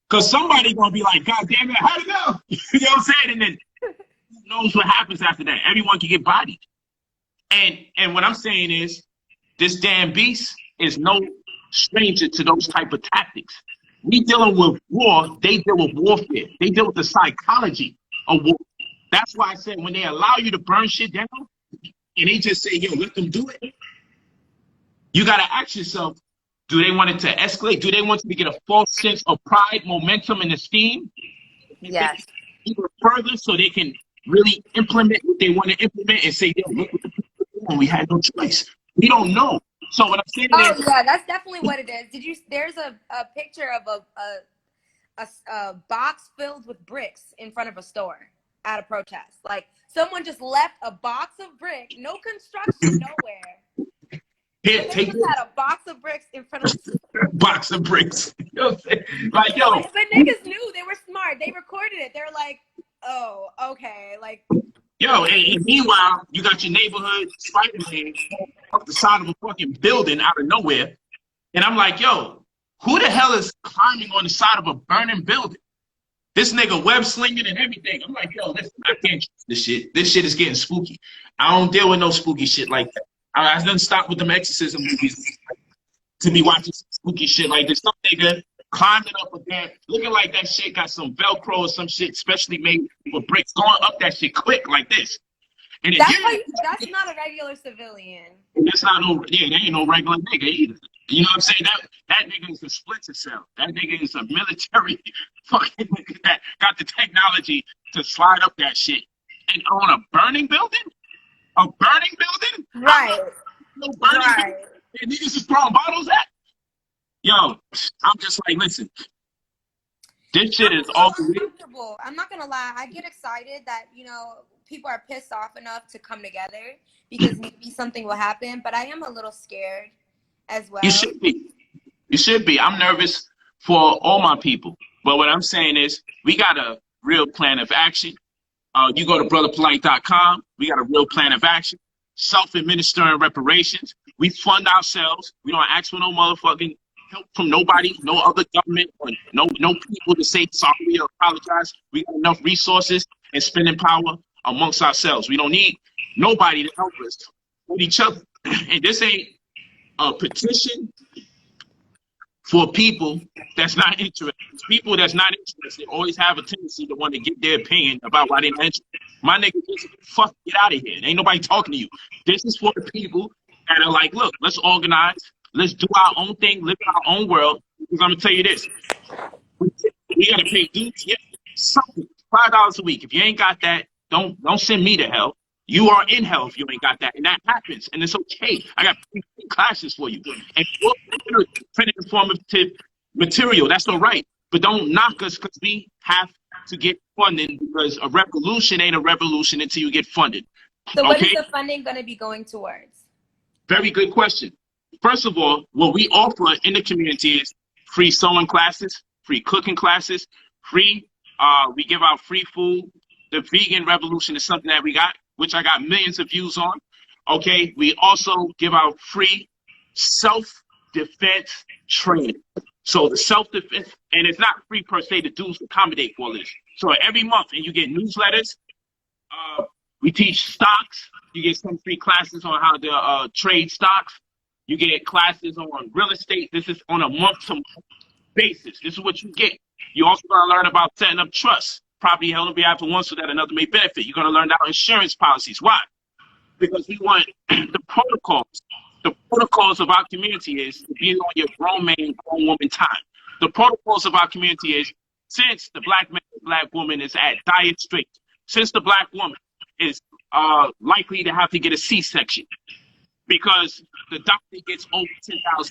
because somebody going to be like, God damn it, how'd it go? You know what I'm saying? And then who knows what happens after that? Everyone can get bodied. And what I'm saying is, this damn beast is no stranger to those type of tactics. We dealing with war, they deal with warfare. They deal with the psychology of war. That's why I said when they allow you to burn shit down, and they just say, yo, let them do it, you got to ask yourself, do they want it to escalate? Do they want you to get a false sense of pride, momentum, and esteem? Yes. Even further so they can really implement what they want to implement and say, yo, look what the people are doing. We had no choice. We don't know. So what I'm saying is, yeah, that's definitely what it is. There's a picture of a box filled with bricks in front of a store at a protest. Like someone just left a box of bricks, no construction nowhere. Here, they take just had a box of bricks in front of a box of bricks. You know what I'm saying? Like, yo. But niggas knew, they were smart. They recorded it. They're like, oh, okay. Like, yo, and meanwhile, you got your neighborhood Spider-Man up the side of a fucking building out of nowhere. And I'm like, yo, who the hell is climbing on the side of a burning building? This nigga web slinging and everything. I'm like, yo, listen, I can't trust this shit. This shit is getting spooky. I don't deal with no spooky shit like that. I done stopped with them exorcism movies to be watching some spooky shit like this. Some nigga climbing up a damn, looking like that shit got some Velcro or some shit specially made for bricks, going up that shit quick like this. And that's not a regular civilian. That's not no, yeah, that ain't no regular nigga either. You know what I'm saying? That nigga is a splinter cell. That nigga is a military fucking nigga that got the technology to slide up that shit. And on a burning building? A burning building? Right. No burning building. And niggas is throwing bottles at? Yo, I'm just like, listen. This shit is all uncomfortable. I'm not gonna lie. I get excited that, people are pissed off enough to come together because maybe something will happen, but I am a little scared as well. You should be. You should be. I'm nervous for all my people. But what I'm saying is we got a real plan of action. You go to brotherpolite.com. We got a real plan of action. Self-administering reparations. We fund ourselves. We don't ask for no motherfucking help from nobody, no other government, or no people to say sorry or apologize. We got enough resources and spending power amongst ourselves. We don't need nobody to help us with each other. And this ain't a petition for people that's not interested. People that's not interested always have a tendency to want to get their opinion about why they're not interested. My nigga, just fuck, get out of here. Ain't nobody talking to you. This is for the people that are like, look, let's organize. Let's do our own thing, live in our own world. Because I'm gonna tell you this: we gotta pay dues. Yeah, something $5 a week. If you ain't got that, don't send me to hell. You are in hell if you ain't got that, and that happens, and it's okay. I got free classes for you, and printed informative material. That's all right, but don't knock us because we have to get funding, because a revolution ain't a revolution until you get funded. So what is Okay? the funding going to be going towards? Very good question. First of all, what we offer in the community is free sewing classes, free cooking classes, we give out free food. The vegan revolution is something that we got, which I got millions of views on. Okay, we also give out free self-defense training. So the self-defense, and it's not free per se, the dues accommodate for all this. So every month, and you get newsletters, we teach stocks, you get some free classes on how to trade stocks, you get classes on real estate. This is on a month-to-month basis. This is what you get. You also going to learn about setting up trusts, property held on behalf of one so that another may benefit. You're going to learn about insurance policies. Why? Because we want the protocols. The protocols of our community is to be on your grown man, grown woman time. The protocols of our community is, since the black man, black woman is at dire straits, since the black woman is likely to have to get a C-section, because the doctor gets over $10,000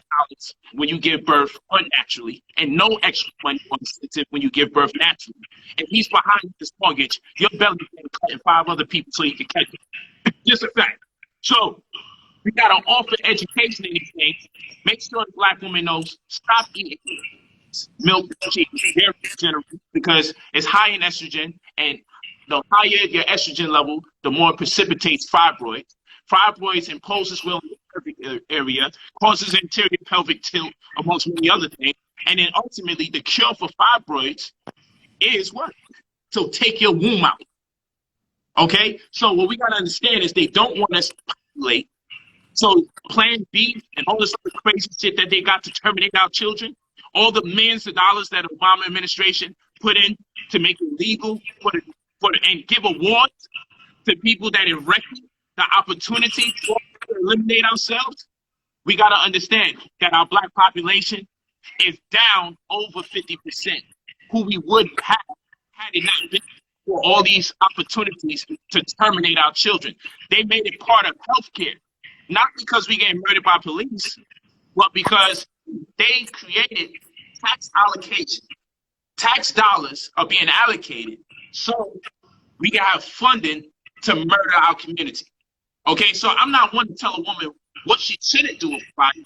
when you give birth unnaturally, and no extra money on incentive when you give birth naturally. And he's behind this mortgage, your belly is going to cut in 5 other people so he can catch it. Just a fact. So we got to offer education in these things. Make sure the black woman knows, stop eating milk, cheese, dairy generally, because it's high in estrogen, and the higher your estrogen level, the more it precipitates fibroids. Fibroids impose its will in the pelvic area, causes anterior pelvic tilt, amongst many other things. And then ultimately, the cure for fibroids is what? So take your womb out. Okay? So what we got to understand is they don't want us to populate. So Plan B and all this other crazy shit that they got to terminate our children, all the millions of dollars that the Obama administration put in to make it legal and give awards to people that erected the opportunity to eliminate ourselves, we got to understand that our black population is down over 50%, who we would have had it not been for all these opportunities to terminate our children. They made it part of healthcare, not because we get murdered by police, but because they created tax allocation. Tax dollars are being allocated so we can have funding to murder our community. Okay, so I'm not one to tell a woman what she shouldn't do with her body,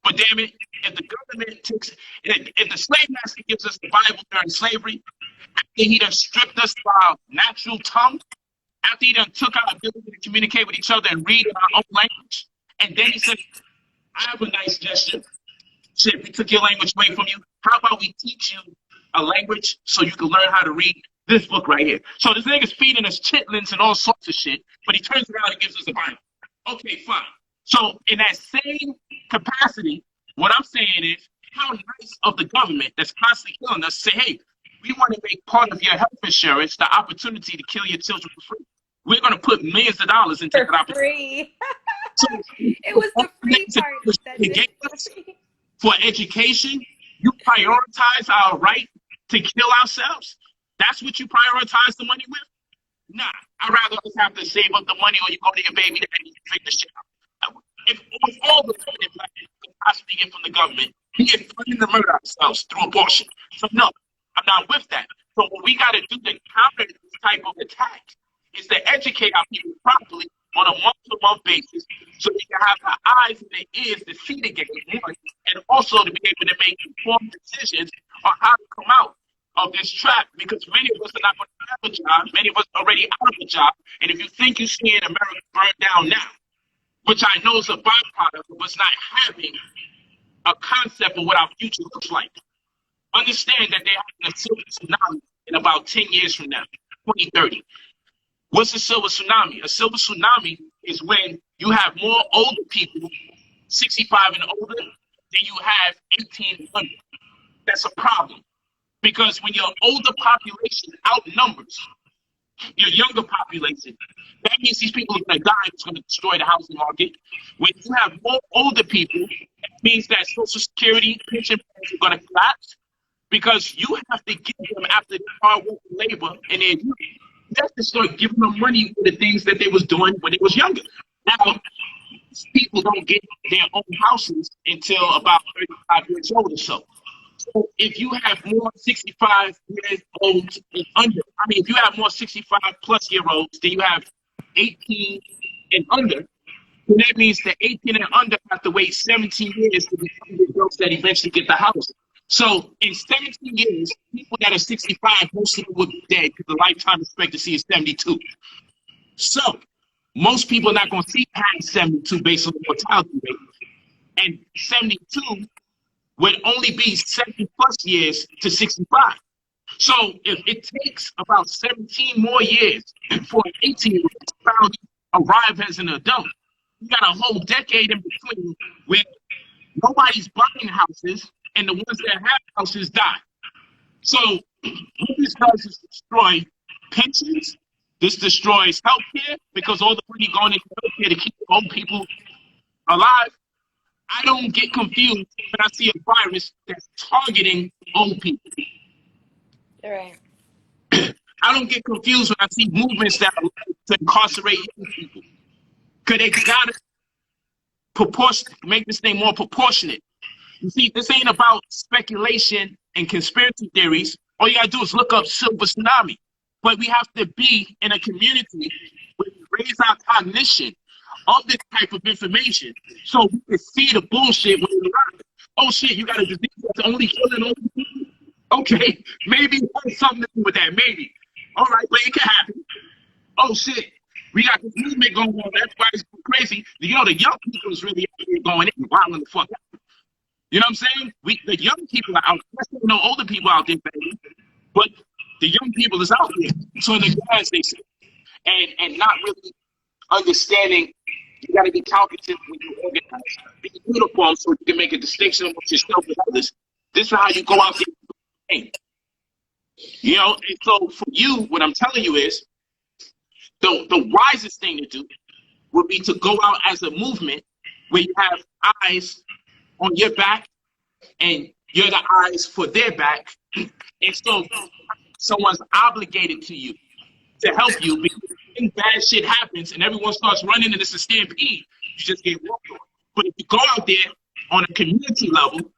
but damn it, if the government takes, if the slave master gives us the Bible during slavery, after he done stripped us of our natural tongue, after he done took our ability to communicate with each other and read in our own language, and then he said, I have a nice gesture. Shit, we took your language away from you. How about we teach you a language so you can learn how to read this book right here? So this nigga's feeding us chitlins and all sorts of shit, but he turns around and gives us a Bible. Okay, fine. So in that same capacity, what I'm saying is, how nice of the government that's constantly killing us say, hey, we want to make part of your health insurance the opportunity to kill your children for free. We're going to put millions of dollars into that opportunity. So it was the free part that gave us for education. You prioritize our right to kill ourselves. That's what you prioritize the money with? Nah, I'd rather us have to save up the money, or you go to your baby and you figure the shit out. If all the money that we could possibly get from the government, we get funding to murder ourselves through abortion. So no, I'm not with that. So what we got to do to counter this type of attack is to educate our people properly on a month-to-month basis, so we can have the eyes and the ears to see the game, one, and also to be able to make informed decisions on how to come out of this trap, because many of us are not going to have a job. Many of us are already out of a job. And if you think you're seeing America burn down now, which I know is a byproduct of us not having a concept of what our future looks like, understand that they're having a silver tsunami in about 10 years from now, 2030. What's a silver tsunami? A silver tsunami is when you have more older people, 65 and older, than you have 18 and under. That's a problem. Because when your older population outnumbers your younger population, that means these people are going to die. It's going to destroy the housing market. When you have more older people, that means that Social Security pension plans are going to collapse, because you have to give them, after the hard work and labor in their youth, That's to start giving them money for the things that they was doing when they was younger. Now, people don't get their own houses until about 35 years old or so. So if you have more 65 years old and under, I mean, if you have more 65 plus year olds, then you have 18 and under. So that means that 18 and under have to wait 17 years to become the adults that eventually get the house. So in 17 years, people that are 65, most of them will be dead because the lifetime expectancy is 72. So most people are not going to see past 72 based on the mortality rate. And 72 would only be 70 plus years to 65. So if it takes about 17 more years for an 18-year-old to arrive as an adult, you got a whole decade in between where nobody's buying houses and the ones that have houses die. So what this does is destroy pensions. This destroys healthcare because all the money going into healthcare to keep old people alive. I don't get confused when I see a virus that's targeting old people. All right. I don't get confused when I see movements that are to incarcerate young people. Because they gotta make this thing more proportionate. You see, this ain't about speculation and conspiracy theories. All you gotta do is look up silver tsunami. But we have to be in a community where we raise our cognition of this type of information so we can see the bullshit when it arrives. Oh shit, you got a disease that's only killing old people? Okay, maybe it has something to do with that, maybe. All right, but it can happen. Oh shit, we got this movement going on, everybody's going crazy. You know, the young people is really out here going in, wilding the fuck out. You know what I'm saying? The young people are out there. No older people out there, baby. But the young people is out there. So in the guys, they say, and not really understanding you got to be calculative when you organize. Be uniform so you can make a distinction amongst yourself and others. This is how you go out there. You know, and so for you, what I'm telling you is the wisest thing to do would be to go out as a movement where you have eyes on your back and you're the eyes for their back. And so someone's obligated to you to help you because when bad shit happens and everyone starts running and it's a stampede, you just get walked on. But if you go out there on a community level,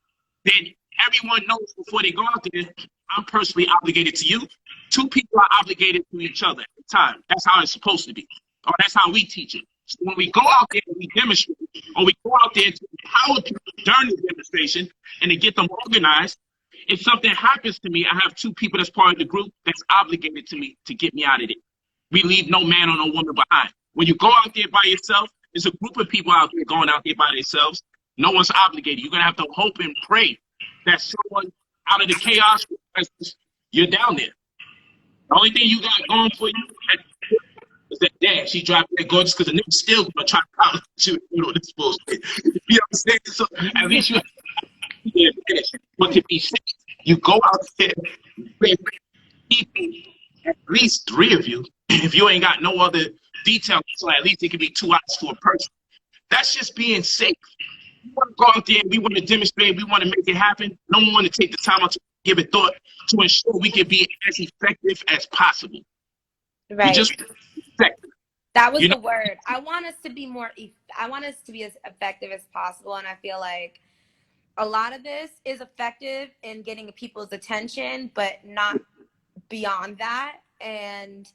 then everyone knows before they go out there, I'm personally obligated to you. Two people are obligated to each other at the time. That's how it's supposed to be. Or that's how we teach it. So when we go out there and we demonstrate, or we go out there to empower people during the demonstration and to get them organized, if something happens to me, I have two people that's part of the group that's obligated to me to get me out of there. We leave no man or no woman behind. When you go out there by yourself, there's a group of people out there going out there by themselves. No one's obligated. You're going to have to hope and pray that someone out of the chaos, you're down there. The only thing you got going for you is that, damn, she dropped that gorgeous because the nigga still going to try to college you. You know, this bullshit. You understand? So at least you but to be safe, you go out there with people, at least three of you, if you ain't got no other details, so at least it could be 2 hours for a person. That's just being safe. We want to go out there and we want to demonstrate, we want to make it happen. No one want to take the time out to give it thought to ensure we can be as effective as possible. Right. We just effective. That was the word. I want us to be I want us to be as effective as possible, and I feel like a lot of this is effective in getting people's attention, but not beyond that. And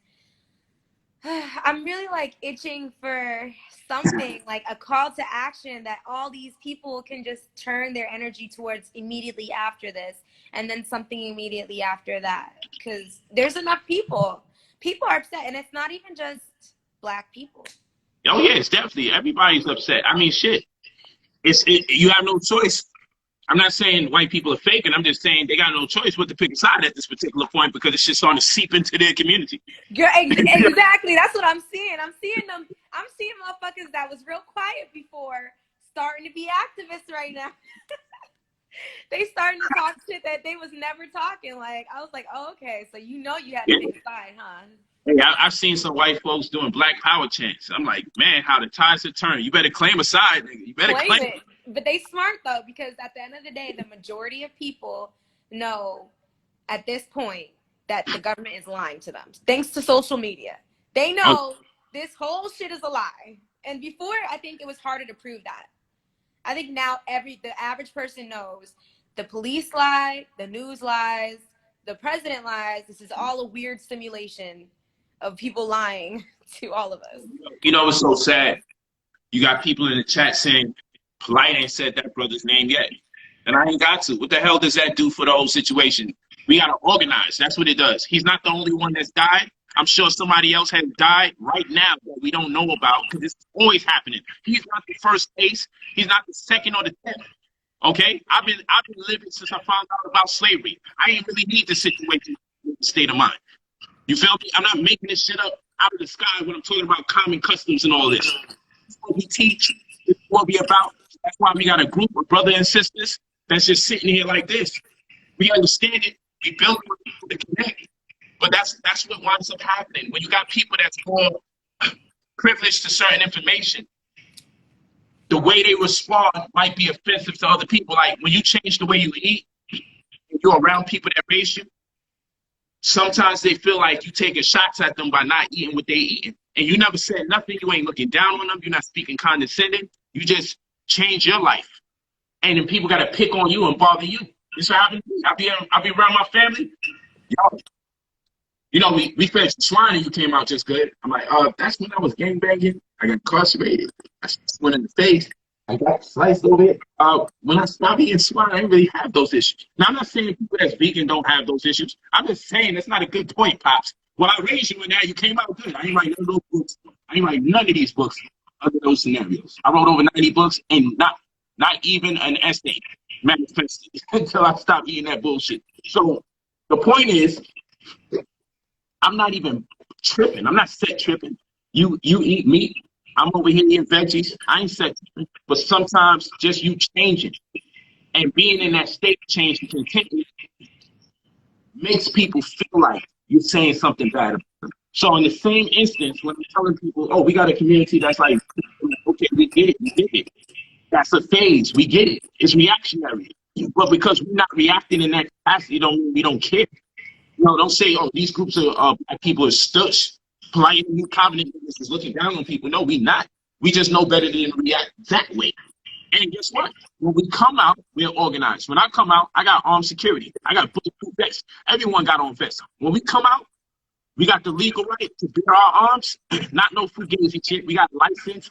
I'm really like itching for something like a call to action that all these people can just turn their energy towards immediately after this, and then something immediately after that, because there's enough people are upset, and it's not even just Black people. Oh yeah, it's definitely everybody's upset. I mean, shit, you have no choice. I'm not saying white people are faking. I'm just saying they got no choice but to pick a side at this particular point because it's just starting to seep into their community. Exactly. That's what I'm seeing. I'm seeing motherfuckers that was real quiet before starting to be activists right now. They starting to talk shit that they was never talking. Like, I was like, oh, okay, so you know you had to pick a side, huh? Hey, I've seen some white folks doing Black Power chants. I'm like, man, how the tides have turned. You better claim a side, nigga. You better claim it. But they smart, though, because at the end of the day, the majority of people know at this point that the government is lying to them, thanks to social media. They know this whole shit is a lie. And before, I think it was harder to prove that. I think now the average person knows the police lie, the news lies, the president lies. This is all a weird simulation of people lying to all of us. You know what's so sad? You got people in the chat saying, Polite ain't said that brother's name yet. And I ain't got to. What the hell does that do for the whole situation? We got to organize. That's what it does. He's not the only one that's died. I'm sure somebody else has died right now that we don't know about, because it's always happening. He's not the first case. He's not the second or the 10th. Okay? I've been living since I found out about slavery. I ain't really need the situation in the state of mind. You feel me? I'm not making this shit up out of the sky when I'm talking about common customs and all this. It's what we teach. It's what we about. That's why we got a group of brothers and sisters that's just sitting here like this. We understand it. We build it to connect. But that's what winds up happening. When you got people that's more privileged to certain information, the way they respond might be offensive to other people. Like when you change the way you eat, and you're around people that raise you, sometimes they feel like you taking shots at them by not eating what they eating. And you never said nothing. You ain't looking down on them. You're not speaking condescending. You just change your life. And then people got to pick on you and bother you. This what happened to me. I'll be around my family. Yo, you know, we fed swine and you came out just good. I'm like, that's when I was gangbanging. I got incarcerated. I went in the face. I got sliced over it. When I stopped eating swine, I didn't really have those issues. Now, I'm not saying people that's vegan don't have those issues. I'm just saying that's not a good point, Pops. Well, I raised you in that. You came out good. I ain't write none of those books. I ain't write none of these books under those scenarios. I wrote over 90 books and not even an essay manifested until I stopped eating that bullshit. So the point is, I'm not even tripping. I'm not set tripping. You eat meat. I'm over here eating veggies. I ain't set tripping. But sometimes just you changing and being in that state of change and contentment makes people feel like you're saying something bad about them. So in the same instance, when I'm telling people, oh, we got a community that's like, okay, we get it. That's a phase. We get it. It's reactionary. But because we're not reacting in that capacity, don't mean we don't care. You know, don't say, oh, these groups of black people are stush. Polite New Covenant is looking down on people. No, we not. We just know better than to react that way. And guess what? When we come out, we're organized. When I come out, I got armed security. I got bulletproof vests. Everyone got on vests. When we come out, we got the legal right to bear our arms. Not no fugazi shit. We got licensed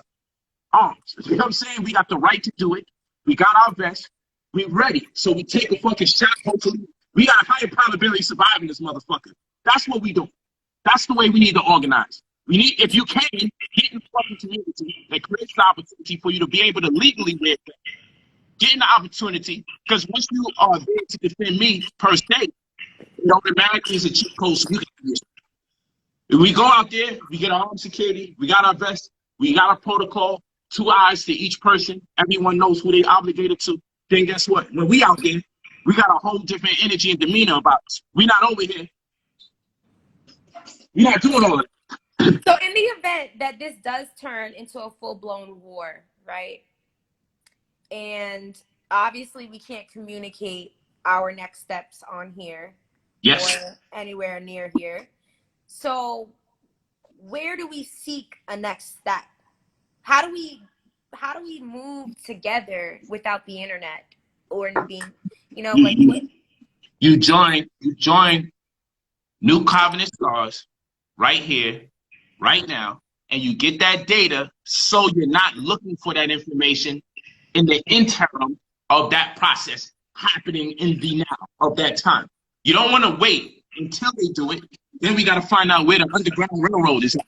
arms. You know what I'm saying? We got the right to do it. We got our vests. We ready. So we take a fucking shot, hopefully. We got a higher probability of surviving this motherfucker. That's what we do. That's the way we need to organize. We need, if you can, get in the fucking community that creates the opportunity for you to be able to legally wear that. Get in the opportunity, because once you are there to defend me per se, it automatically is a cheat code so you can do it. If we go out there, we get our armed security, we got our vest, we got our protocol, 2 eyes to each person, everyone knows who they obligated to, then guess what? When we out there, we got a whole different energy and demeanor about us. We not over here. We're not doing all of that. So in the event that this does turn into a full-blown war, right? And obviously we can't communicate our next steps on here. Yes. Or anywhere near here. So where do we seek a next step? How do we move together without the internet or being, like what? You join New Covenant Stars right here, right now, and you get that data so you're not looking for that information in the interim of that process happening in the now of that time. You don't want to wait until they do it. Then we got to find out where the Underground Railroad is at.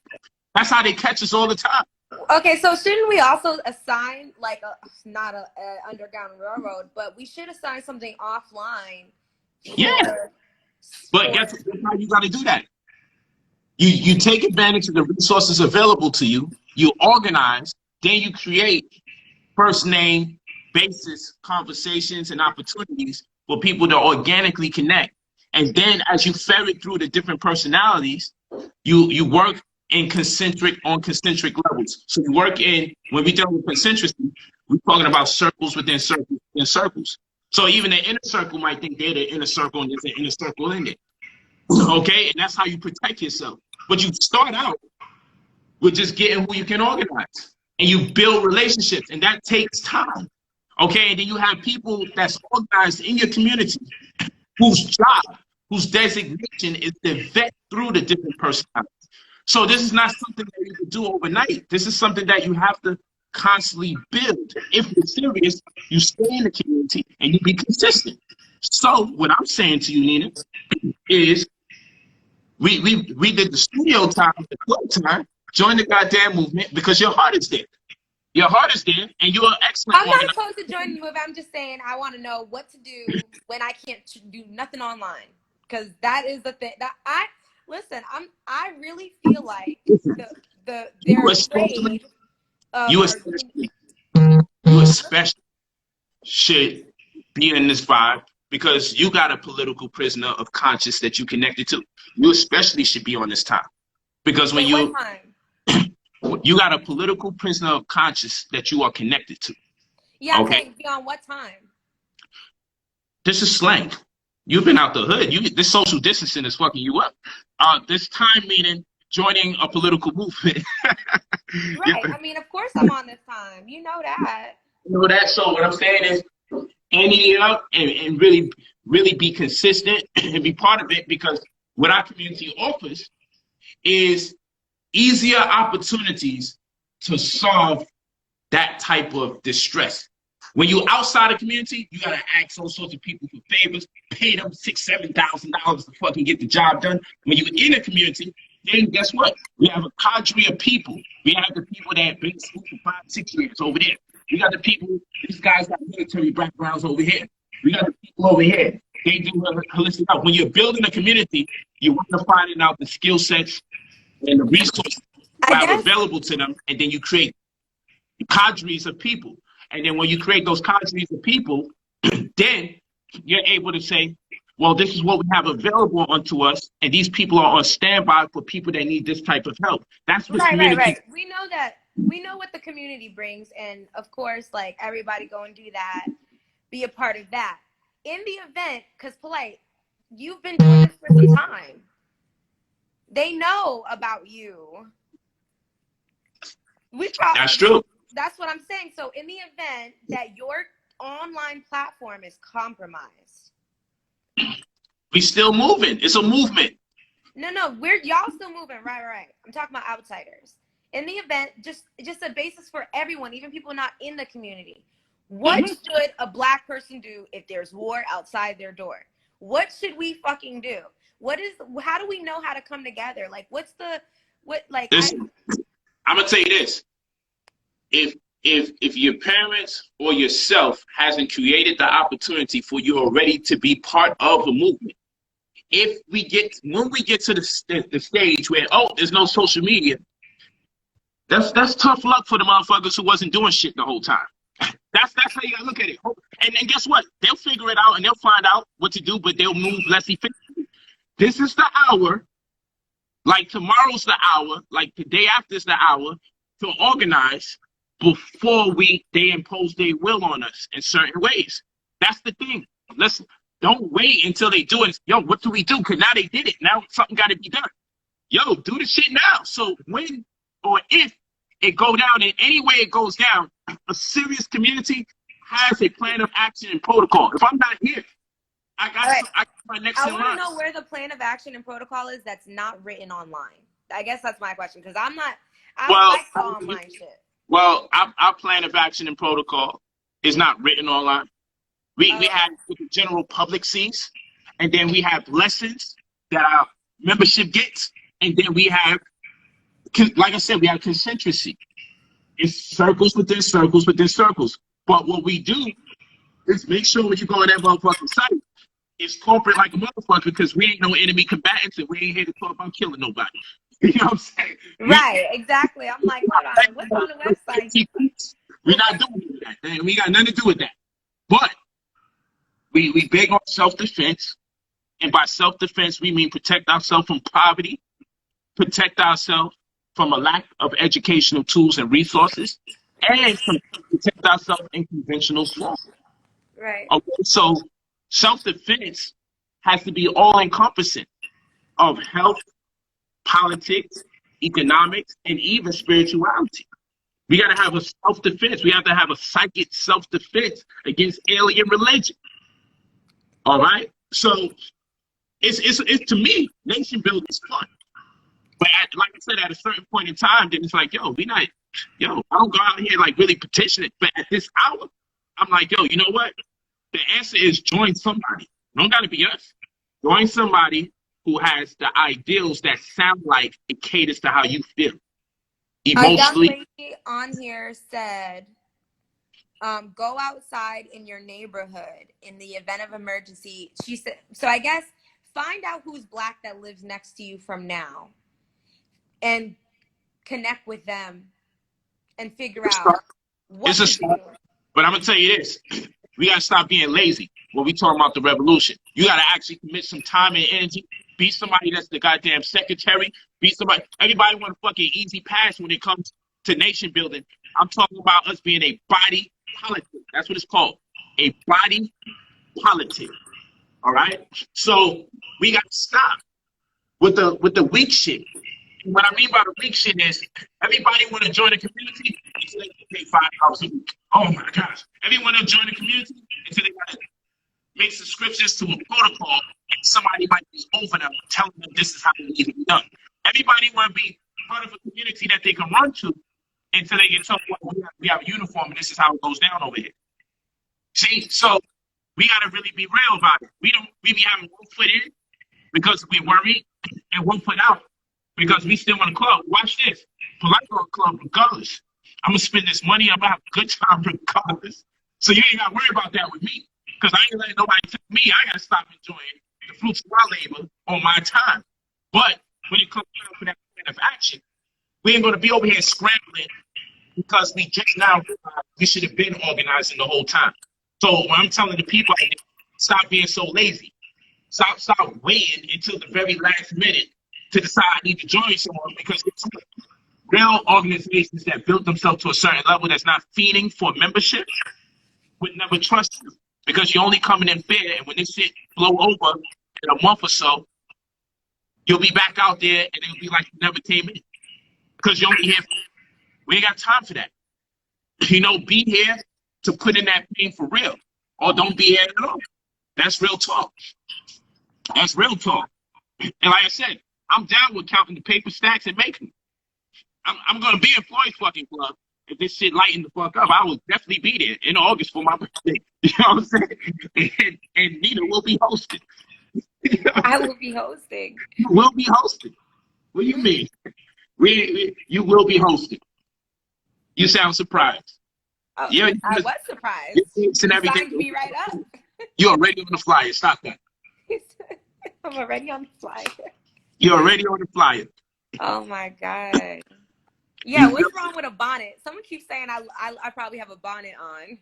That's how they catch us all the time. Okay, so shouldn't we also assign, like, not a Underground Railroad, but we should assign something offline? But guess how you got to do that? You take advantage of the resources available to you, you organize, then you create first name basis conversations and opportunities for people to organically connect. And then as you ferret through the different personalities, you work in concentric levels. So you work in, when we deal with concentricity, we're talking about circles within circles within circles. So even the inner circle might think they're the inner circle and there's an inner circle in it. Okay, and that's how you protect yourself. But you start out with just getting who you can organize, and you build relationships, and that takes time. Okay, and then you have people that's organized in your community whose job, whose designation is to vet through the different personalities. So this is not something that you can do overnight. This is something that you have to constantly build. If you're serious, you stay in the community and you be consistent. So what I'm saying to you, Nina, is we did the studio time, the club time, join the goddamn movement because your heart is there. Your heart is there, and you're an excellent I'm woman. not opposed to joining the movement. I'm just saying I want to know what to do when I can't do nothing online, because that is the thing that I really feel like they're afraid of. You especially should be in this vibe because you got a political prisoner of conscience that you connected to. You especially should be on this time because when you got a political prisoner of conscience that you are connected to. Yeah, okay. Saying, beyond what time? This is slang. You've been out the hood. This social distancing is fucking you up. This time meaning joining a political movement. Right. I mean, of course I'm on this time. You know that. You know that. So what I'm saying is, ending it up and really be consistent and be part of it, because what our community offers is easier opportunities to solve that type of distress. When you're outside the community, you gotta ask all sorts of people for favors, pay them $6,000-$7,000 to fucking get the job done. When you're in a community, then guess what? We have a cadre of people. We have the people that have been in school for 5-6 years over there. We got the people, these guys got military backgrounds over here. We got the people over here. They do holistic health. When you're building a community, you want to find out the skill sets and the resources that are available to them, and then you create cadres of people. And then when you create those cadres of people, then you're able to say, well, this is what we have available unto us, and these people are on standby for people that need this type of help. That's what community. Right. We know that. We know what the community brings, and of course, like, everybody go and do that, be a part of that. In the event, because Polite, you've been doing this for some time. They know about you. That's true. That's what I'm saying. So in the event that your online platform is compromised, we still moving. It's a movement. No, y'all still moving. Right. I'm talking about outsiders. In the event, just a basis for everyone, even people not in the community. What should a Black person do if there's war outside their door? What should we fucking do? How do we know how to come together? Like, I'm gonna tell you this. If your parents or yourself hasn't created the opportunity for you already to be part of a movement, when we get to the stage where, there's no social media, that's tough luck for the motherfuckers who wasn't doing shit the whole time. That's how you gotta look at it. And then guess what? They'll figure it out and they'll find out what to do, but they'll move less efficiently. This is the hour, like tomorrow's the hour, like the day after is the hour, to organize before they impose their will on us in certain ways. That's the thing. Don't wait until they do it. Yo, what do we do? Because now they did it. Now something got to be done. Yo, do the shit now. So when or if it go down in any way it goes down, a serious community has a plan of action and protocol. If I'm not here, I got my next in line. I want to know where the plan of action and protocol is that's not written online. I guess that's my question, because I don't like the online shit. Well, our plan of action and protocol is not written online. We have what the general public sees, and then we have lessons that our membership gets, and then we have, like I said, we have concentracy. It's circles within circles within circles. But what we do is make sure when you go on that motherfucking site, it's corporate like a motherfucker, because we ain't no enemy combatants and we ain't here to talk about killing nobody. You know what I'm saying? Right, exactly. I'm like, hold on, what's on the website? We're not doing that. We got nothing to do with that. But we big on self-defense. And by self-defense, we mean protect ourselves from poverty, protect ourselves from a lack of educational tools and resources, and protect ourselves in conventional forms. Right. Okay, so self-defense has to be all-encompassing. of health, politics, economics, and even spirituality. We got to have a self-defense. We have to have a psychic self-defense against alien religion. All right? So it's to me, nation building is fun. But like I said, at a certain point in time, then it's like, I don't go out here like really petitioning. But at this hour, I'm like, you know what? The answer is join somebody. Don't got to be us. Join somebody who has the ideals that sound like it caters to how you feel. Emotionally. A young lady on here said, go outside in your neighborhood in the event of emergency. She said, so I guess find out who's Black that lives next to you from now and connect with them and figure out what to do. But I'm going to tell you this. We got to stop being lazy when we talk about the revolution. You got to actually commit some time and energy. Be somebody that's the goddamn secretary. Be somebody. Everybody want a fucking easy pass when it comes to nation building. I'm talking about us being a body politic. That's what it's called. A body politic. All right? So we got to stop with the weak shit. What I mean by the weak shit is everybody want to join the community until they pay $5 a week. Oh my gosh. Everyone will join the community until they got to make subscriptions to a protocol and somebody might be over them telling them this is how it needs to be done. Everybody want to be part of a community that they can run to until they get told, well, we have a uniform and this is how it goes down over here. See, so we got to really be real about it. We be having one foot in because we worried and one foot out because we still want to club. Watch this. Polite on club regardless. I'm going to spend this money. I'm going to have a good time regardless. So you ain't got to worry about that with me because I ain't letting nobody take me. I got to stop enjoying the fruits of my labor on my time. But when it comes down to that kind of action, we ain't going to be over here scrambling because we just now realized we should have been organizing the whole time. So when I'm telling the people, stop being so lazy. Stop waiting until the very last minute to decide I need to join someone because it's real organizations that built themselves to a certain level that's not feeding for membership would never trust you because you're only coming in fair, and when this shit blow over in a month or so, you'll be back out there and it'll be like you never came in because you're only here. We ain't got time for that. Be here to put in that pain for real, or don't be here at all. That's real talk. That's real talk. And like I said, I'm down with counting the paper stacks and making them. I'm going to be in Floyd's fucking club. If this shit lighten the fuck up, I will definitely be there in August for my birthday. You know what I'm saying? And Nina will be hosting. I will be hosting. You will be hosting. What do you mean? You will be hosting. You sound surprised. Oh, yeah, I was surprised. You signed me right up. You're already on the flyer. Stop that. I'm already on the flyer. You're already on the flyer. Oh my God. Yeah, what's wrong with a bonnet? Someone keeps saying I probably have a bonnet on.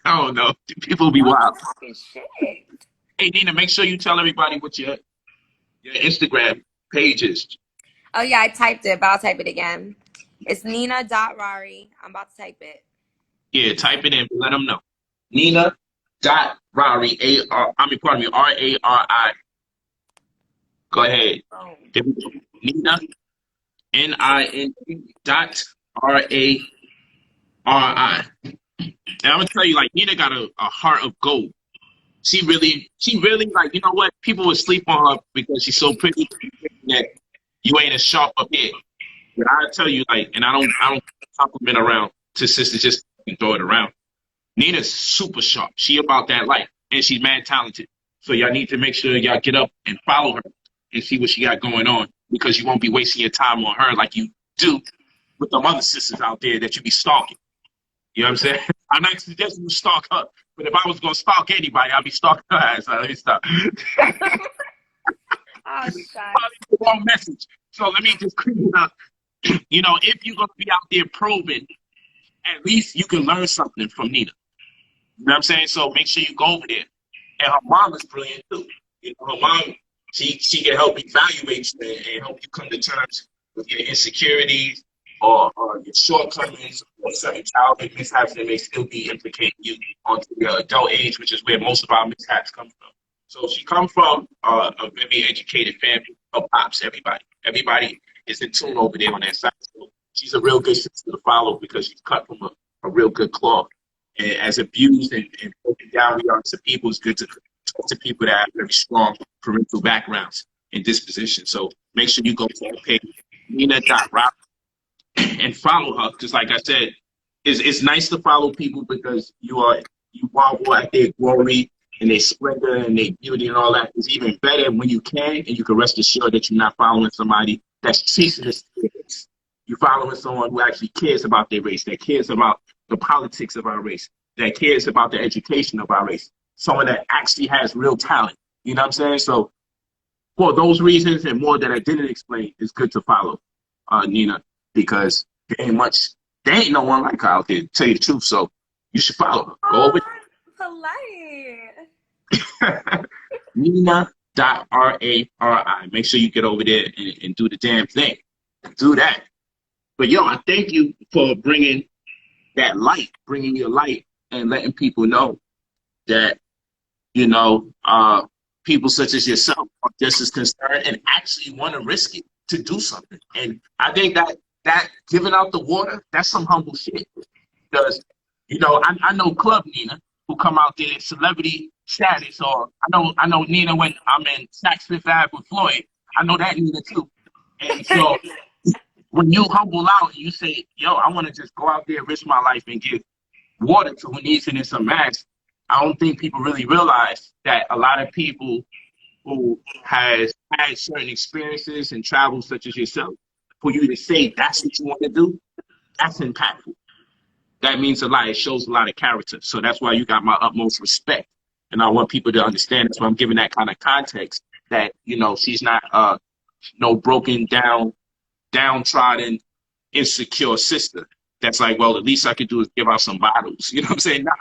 I don't know. People be wild. Talking shit. Hey Nina, make sure you tell everybody what your Instagram page is. Oh yeah, I typed it, but I'll type it again. It's Nina.Rari. I'm about to type it. Yeah, type it in. Let them know. Nina.Rari. R-A-R-I. Go ahead. Oh. Nina. Nina.R-A-R-I. And I'm gonna tell you, like, Nina got a heart of gold. She really, like, you know what? People would sleep on her because she's so pretty that you ain't as sharp up here. But I tell you, like, and I don't compliment around to sisters, just throw it around. Nina's super sharp. She about that life, and she's mad talented. So y'all need to make sure y'all get up and follow her and see what she got going on, because you won't be wasting your time on her like you do with them other sisters out there that you be stalking. You know what I'm saying? I'm not suggesting you stalk her, but if I was going to stalk anybody, I'd be stalking her ass. Let me stop. Oh, shit. The wrong message. So let me just clean it up. If you're going to be out there probing, at least you can learn something from Nina. You know what I'm saying? So make sure you go over there. And her mom is brilliant too. Her mom, she can help evaluate you and help you come to terms with your insecurities or your shortcomings or certain childhood mishaps that may still be implicating you onto your adult age, which is where most of our mishaps come from. So she comes from a very educated family. Her pops, everybody is in tune over there on that side. So she's a real good sister to follow because she's cut from a real good cloth. And as abused and broken down we are to people, it's good to talk to people that have very strong parental backgrounds and disposition. So make sure you go to her page, Nina.Rock, and follow her. Because like I said, it's nice to follow people because you marvel at their glory and their splendor and their beauty and all that. It's even better when you can, and you can rest assured that you're not following somebody that's chasing this race. You're following someone who actually cares about their race, that cares about the politics of our race, that cares about the education of our race, someone that actually has real talent. You know what I'm saying? So for those reasons and more that I didn't explain, it's good to follow Nina, because there ain't no one like her out there, to tell you the truth. So you should follow her. Go over polite. Nina.Rari. Make sure you get over there and do the damn thing. Do that. But yo, I thank you for bringing your light and letting people know that, you know, people such as yourself are just as concerned and actually want to risk it to do something. And I think that giving out the water, that's some humble shit. Because, you know, I know Club Nina who come out there celebrity status, or I know Nina when I'm in Saks Fifth Ave with Floyd. I know that Nina too. And so when you humble out and you say, yo, I want to just go out there, risk my life and give water to who needs it in some mass, I don't think people really realize that a lot of people who has had certain experiences and travels such as yourself, for you to say that's what you want to do, that's impactful. That means a lot. It shows a lot of character. So that's why you got my utmost respect. And I want people to understand. That's why I'm giving that kind of context, that, you know, she's not no broken down, downtrodden, insecure sister. That's like, well, the least I could do is give out some bottles. You know what I'm saying? Nah.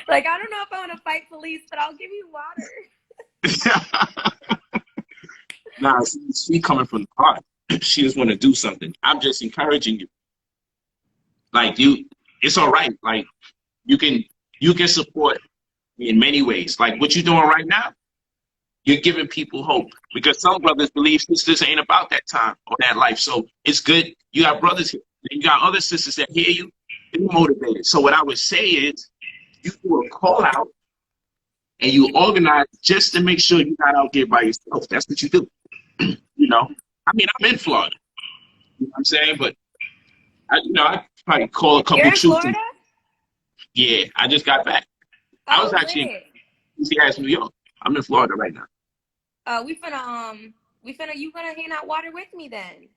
Like, I don't know if I want to fight police, but I'll give you water. Nah, she coming from the heart. She just want to do something. I'm just encouraging you. Like, it's all right. Like, you can support me in many ways. Like what you're doing right now, you're giving people hope, because some brothers believe sisters ain't about that time or that life. So it's good. You got brothers here. You got other sisters that hear you. They're motivated. So what I would say is, you do a call out and you organize just to make sure you're not out there by yourself. That's what you do. You know, I mean, I'm in Florida. You know what I'm saying? But I probably call a couple You're in truths. Florida? Yeah, I just got back. I was actually in New York. I'm in Florida right now. You gonna hang out water with me then?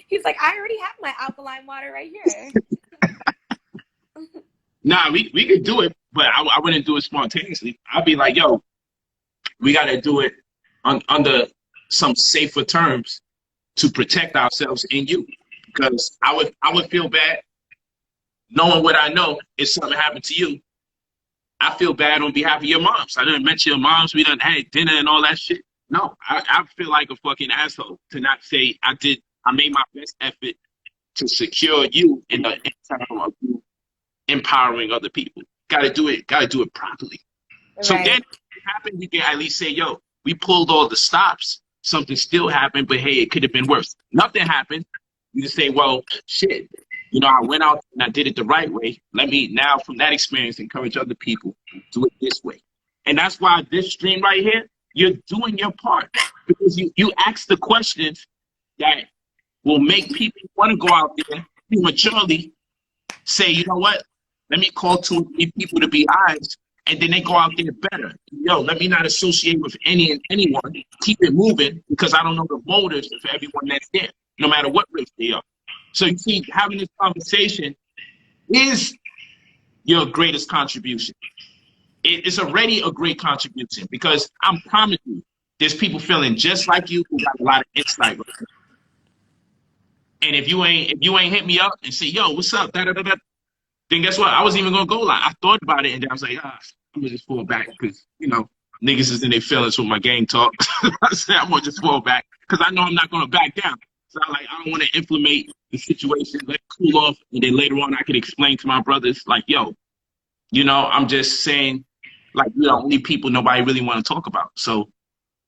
He's like, I already have my alkaline water right here. Nah, we could do it, but I wouldn't do it spontaneously. I'd be like, yo, we got to do it under some safer terms to protect ourselves and you. Because I would feel bad knowing what I know if something happened to you. I feel bad on behalf of your moms. I didn't mention your moms. We done had dinner and all that shit. No, I feel like a fucking asshole to not say I made my best effort to secure you in the internal of you empowering other people. Gotta do it properly. Right. So then if it happened, you can at least say, yo, we pulled all the stops. Something still happened, but hey, it could have been worse. Nothing happened. You just say, well, shit. You know, I went out and I did it the right way. Let me now, from that experience, encourage other people to do it this way. And that's why this stream right here, you're doing your part. Because you ask the questions that will make people want to go out there prematurely, say, you know what? Let me call 2 or 3 people to be eyes, and then they go out there better. Yo, let me not associate with anyone. Keep it moving, because I don't know the motives of everyone that's there, no matter what race they are. So you see, having this conversation is your greatest contribution. It's already a great contribution, because I'm promising you, there's people feeling just like you who got a lot of insight. And if you ain't hit me up and say, yo, what's up? Then guess what? I wasn't even gonna go live. I thought about it, and then I was like, I'm gonna just fall back, because niggas is in their feelings with my gang talk. I said I'm gonna just fall back, because I know I'm not gonna back down. So I don't want to inflammate the situation. cool off, and then later on I could explain to my brothers, like, yo, I'm just saying, like, you're the only people nobody really want to talk about. So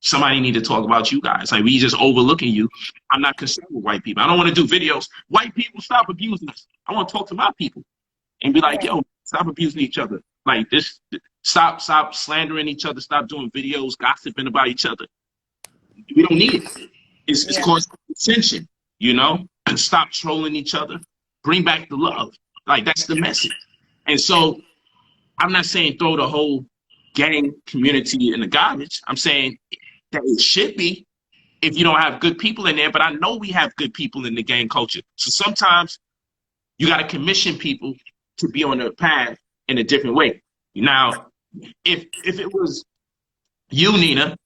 somebody need to talk about you guys. Like, we just overlooking you. I'm not concerned with white people. I don't want to do videos. White people, stop abusing us. I want to talk to my people and be like, yo, stop abusing each other. Like this, stop slandering each other. Stop doing videos, gossiping about each other. We don't need it. It's causing dissension, and stop trolling each other. Bring back the love. Like, that's the message. And so I'm not saying throw the whole gang community in the garbage. I'm saying that it should be if you don't have good people in there, but I know we have good people in the gang culture. So sometimes you got to commission people to be on the path in a different way. Now, if it was you, Nina,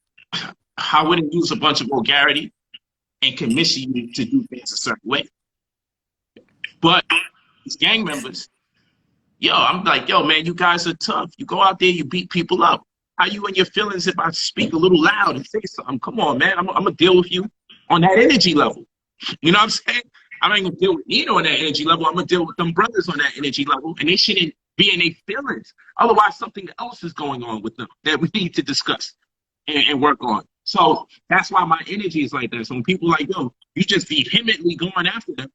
I wouldn't use a bunch of vulgarity and commission you to do things a certain way. But these gang members, I'm like, man, you guys are tough. You go out there, you beat people up. How you in your feelings if I speak a little loud and say something? Come on, man. I'm going to deal with you on that energy level. You know what I'm saying? I'm not going to deal with Nina on that energy level. I'm going to deal with them brothers on that energy level. And they shouldn't be in their feelings. Otherwise, something else is going on with them that we need to discuss and work on. So that's why my energy is like that. So when people are like, yo, you just vehemently going after them,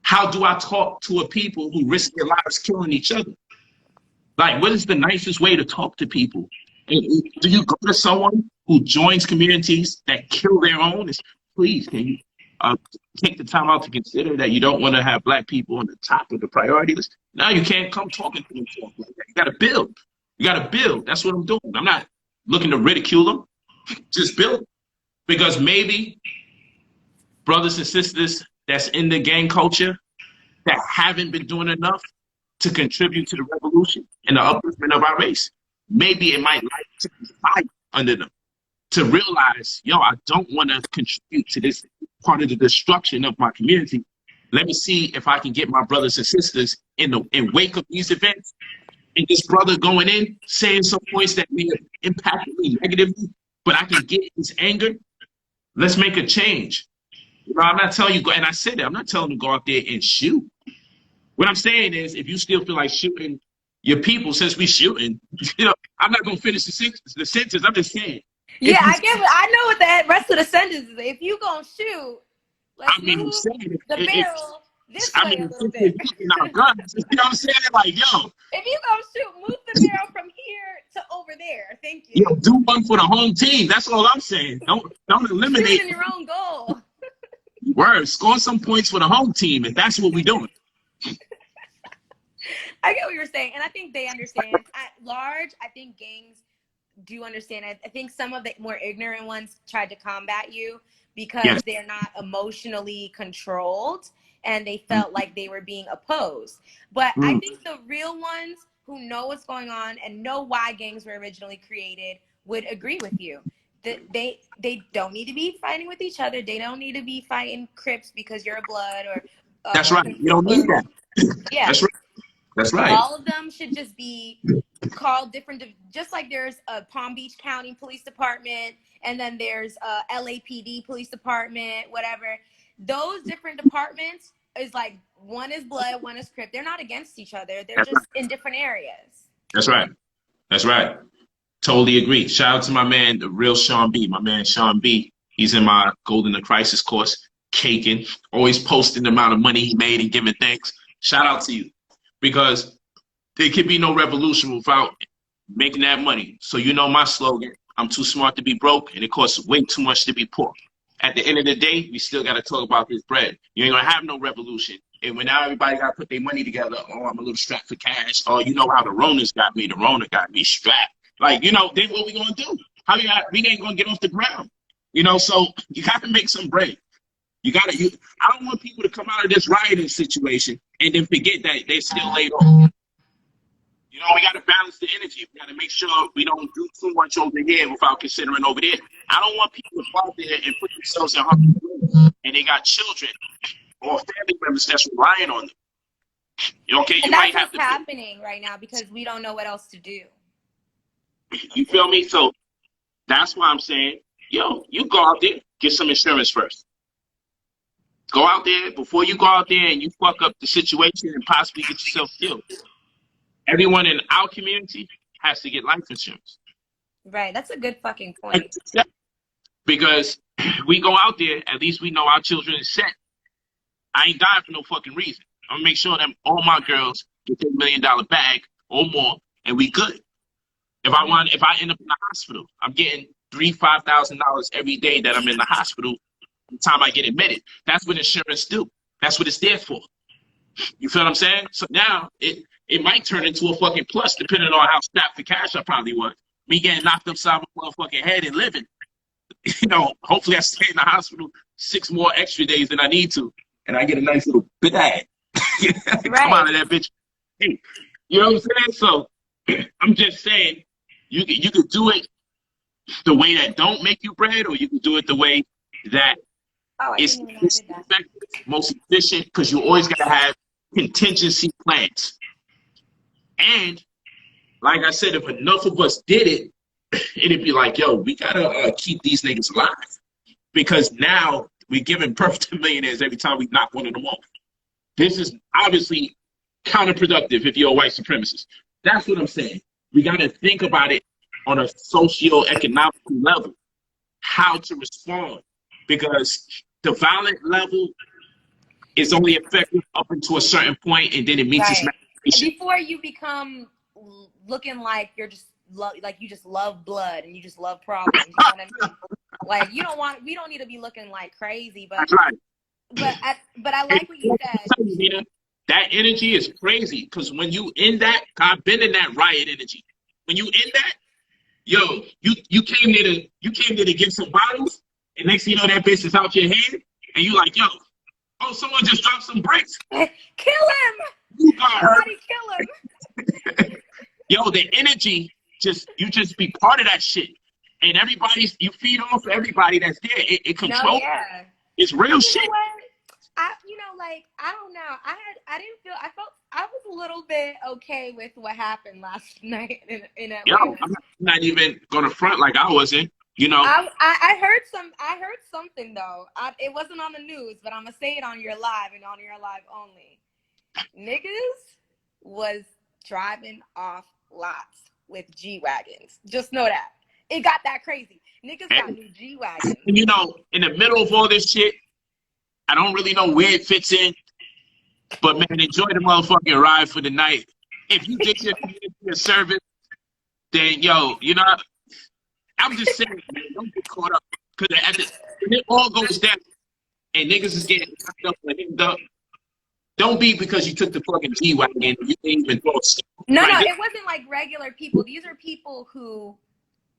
how do I talk to a people who risk their lives killing each other? Like, what is the nicest way to talk to people? And do you go to someone who joins communities that kill their own? Please, can you take the time out to consider that you don't want to have Black people on the top of the priority list? Now you can't come talking to them talk like that. You got to build. You got to build. That's what I'm doing. I'm not looking to ridicule them. Just build. Because maybe brothers and sisters that's in the gang culture that haven't been doing enough to contribute to the revolution and the upliftment of our race, maybe it might light to fire under them to realize, I don't want to contribute to this part of the destruction of my community. Let me see if I can get my brothers and sisters in wake of these events, and this brother going in saying some points that may have impacted me negatively, but I can get his anger. Let's make a change. I'm not telling you go, and I said that, I'm not telling you to go out there and shoot. What I'm saying is, if you still feel like shooting your people, since we shooting, I'm not gonna finish the sentence. I'm just saying. Yeah, I know what the rest of the sentence is. If you gonna shoot, let's move the barrel this way a little bit. Our guns, you know what I'm saying? Like, yo. If you gonna shoot, move the barrel from here to over there. Thank you. Do one for the home team. That's all I'm saying. Don't eliminate. Shooting your own goal. Word, score some points for the home team, and that's what we're doing. I get what you're saying, and I think they understand. At large, I think gangs do understand. I think some of the more ignorant ones tried to combat you because they're not emotionally controlled, and they felt like they were being opposed. But I think the real ones who know what's going on and know why gangs were originally created would agree with you. They don't need to be fighting with each other. They don't need to be fighting Crips because you're blood or. That's right. You don't need that. Yeah. That's right. That's right. All of them should just be called different, just like there's a Palm Beach County Police Department, and then there's a LAPD Police Department, whatever. Those different departments is like, one is blood, one is Crip. They're not against each other. They're just in different areas. That's right. That's right. Totally agree. Shout out to my man, the real Sean B. My man, Sean B. He's in my Golden to Crisis course, caking, always posting the amount of money he made and giving thanks. Shout out to you. Because there can be no revolution without making that money. So my slogan, I'm too smart to be broke, and it costs way too much to be poor. At the end of the day, we still got to talk about this bread. You ain't going to have no revolution. And when now everybody got to put their money together, I'm a little strapped for cash. How the Ronas got me. The Rona got me strapped. Like, then what we going to do? We ain't going to get off the ground. So you got to make some bread. I don't want people to come out of this rioting situation and then forget that they're still laid off. We got to balance the energy. We got to make sure we don't do too much over here without considering over there. I don't want people to go out there and put themselves in harm's way, and they got children or family members that's relying on them. And that's what's happening right now because we don't know what else to do. You feel me? So that's why I'm saying, you go out there, get some insurance first. Go out there before you go out there and you fuck up the situation and possibly get yourself killed. Everyone in our community has to get life insurance. Right. That's a good fucking point. Because we go out there, at least we know our children is set. I ain't dying for no fucking reason. I'm gonna make sure that all my girls get their $1 million bag or more, and we good. If I end up in the hospital, I'm getting $3,000-$5,000 every day that I'm in the hospital. By the time I get admitted, that's what insurance do. That's what it's there for. You feel what I'm saying? So now it might turn into a fucking plus, depending on how strapped for cash I probably was. Me getting knocked upside my motherfucking head and living. You know, hopefully I stay in the hospital 6 more extra days than I need to, and I get a nice little bag. Come out of that bitch. Hey, you know what I'm saying? So I'm just saying, you could do it the way that don't make you bread, or you can do it the way that is effective, most efficient, because you always gotta have contingency plans. And like I said, if enough of us did it, it'd be like, yo, we gotta keep these niggas alive, because now we're giving birth to millionaires every time we knock one of them off. This is obviously counterproductive if you're a white supremacist. That's what I'm saying. We gotta think about it on a socio-economic level, how to respond, because the violent level is only effective up until a certain point, and then it meets its maturation. Before you become looking like you're just like you just love blood and you just love problems. You know what I mean? Like we don't need to be looking like crazy, but that's right. But I like what you said. That energy is crazy, because when you in that, I've been in that riot energy. When you in that, yo, you came there to get some bottles, and next thing you know, that bitch is out your head, and you like, yo, oh, someone just dropped some bricks. Kill him! Somebody kill him! Yo, the energy, you just be part of that shit, and you feed off everybody that's there. It controls. No, yeah. It's real shit. Know what? I don't know. I was a little bit okay with what happened last night in Atlanta. Yo, I'm not even gonna front like I wasn't. You know, I heard something though. It wasn't on the news, but I'm gonna say it on your live and on your live only. Niggas was driving off lots with G-Wagons. Just know that. It got that crazy. Niggas got new G-Wagons. And you know, in the middle of all this shit, I don't really know where it fits in, but man, enjoy the motherfucking ride for the night. If you get your community a service, then yo, you know, I'm just saying, man, don't get caught up, because when it all goes down and niggas is getting knocked up and hit up, don't be because you took the fucking G-Wagon and you didn't even throw stuff. No, it wasn't like regular people. These are people who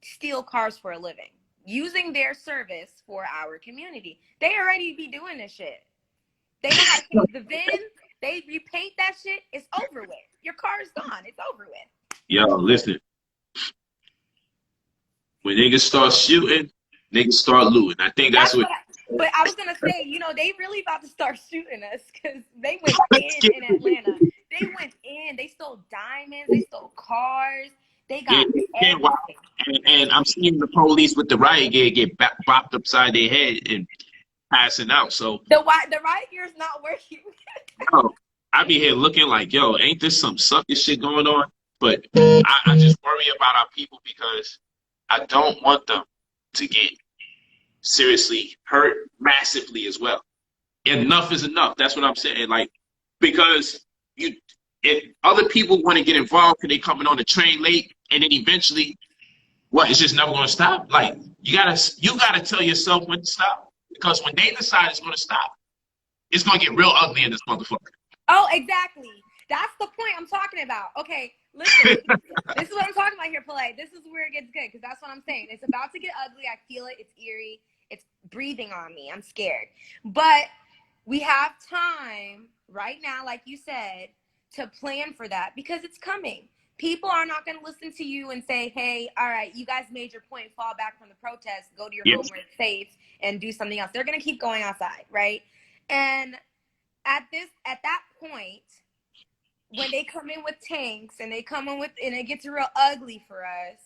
steal cars for a living, using their service for our community. They already be doing this shit. They know how to take the VIN. They repaint that shit. It's over with. Your car is gone. It's over with. Yo, listen. When niggas start shooting, niggas start looting. I think that's what. But I was gonna say, you know, they really about to start shooting us, because they went in Atlanta. They went in. They stole diamonds. They stole cars. They got everything. And I'm seeing the police with the riot gear get bopped upside their head and passing out. So the riot gear is not working. No, I be here looking like, yo, ain't this some sucky shit going on? But I just worry about our people, because I don't want them to get seriously hurt massively as well. Enough is enough. That's what I'm saying. Like, because if other people want to get involved because they coming on the train late, and then eventually, it's just never going to stop. Like, you gotta tell yourself when to stop, because when they decide it's going to stop, it's going to get real ugly in this motherfucker. Oh, exactly. That's the point I'm talking about. Okay, listen. This is what I'm talking about here, Polite. This is where it gets good, because that's what I'm saying. It's about to get ugly. I feel it. It's eerie. It's breathing on me. I'm scared. But we have time right now, like you said, to plan for that, because it's coming. People are not going to listen to you and say, hey, all right, you guys made your point, fall back from the protest, go to your home where it's safe, and do something else. They're going to keep going outside, right? And at that point, when they come in with tanks and they come in with, and it gets real ugly for us,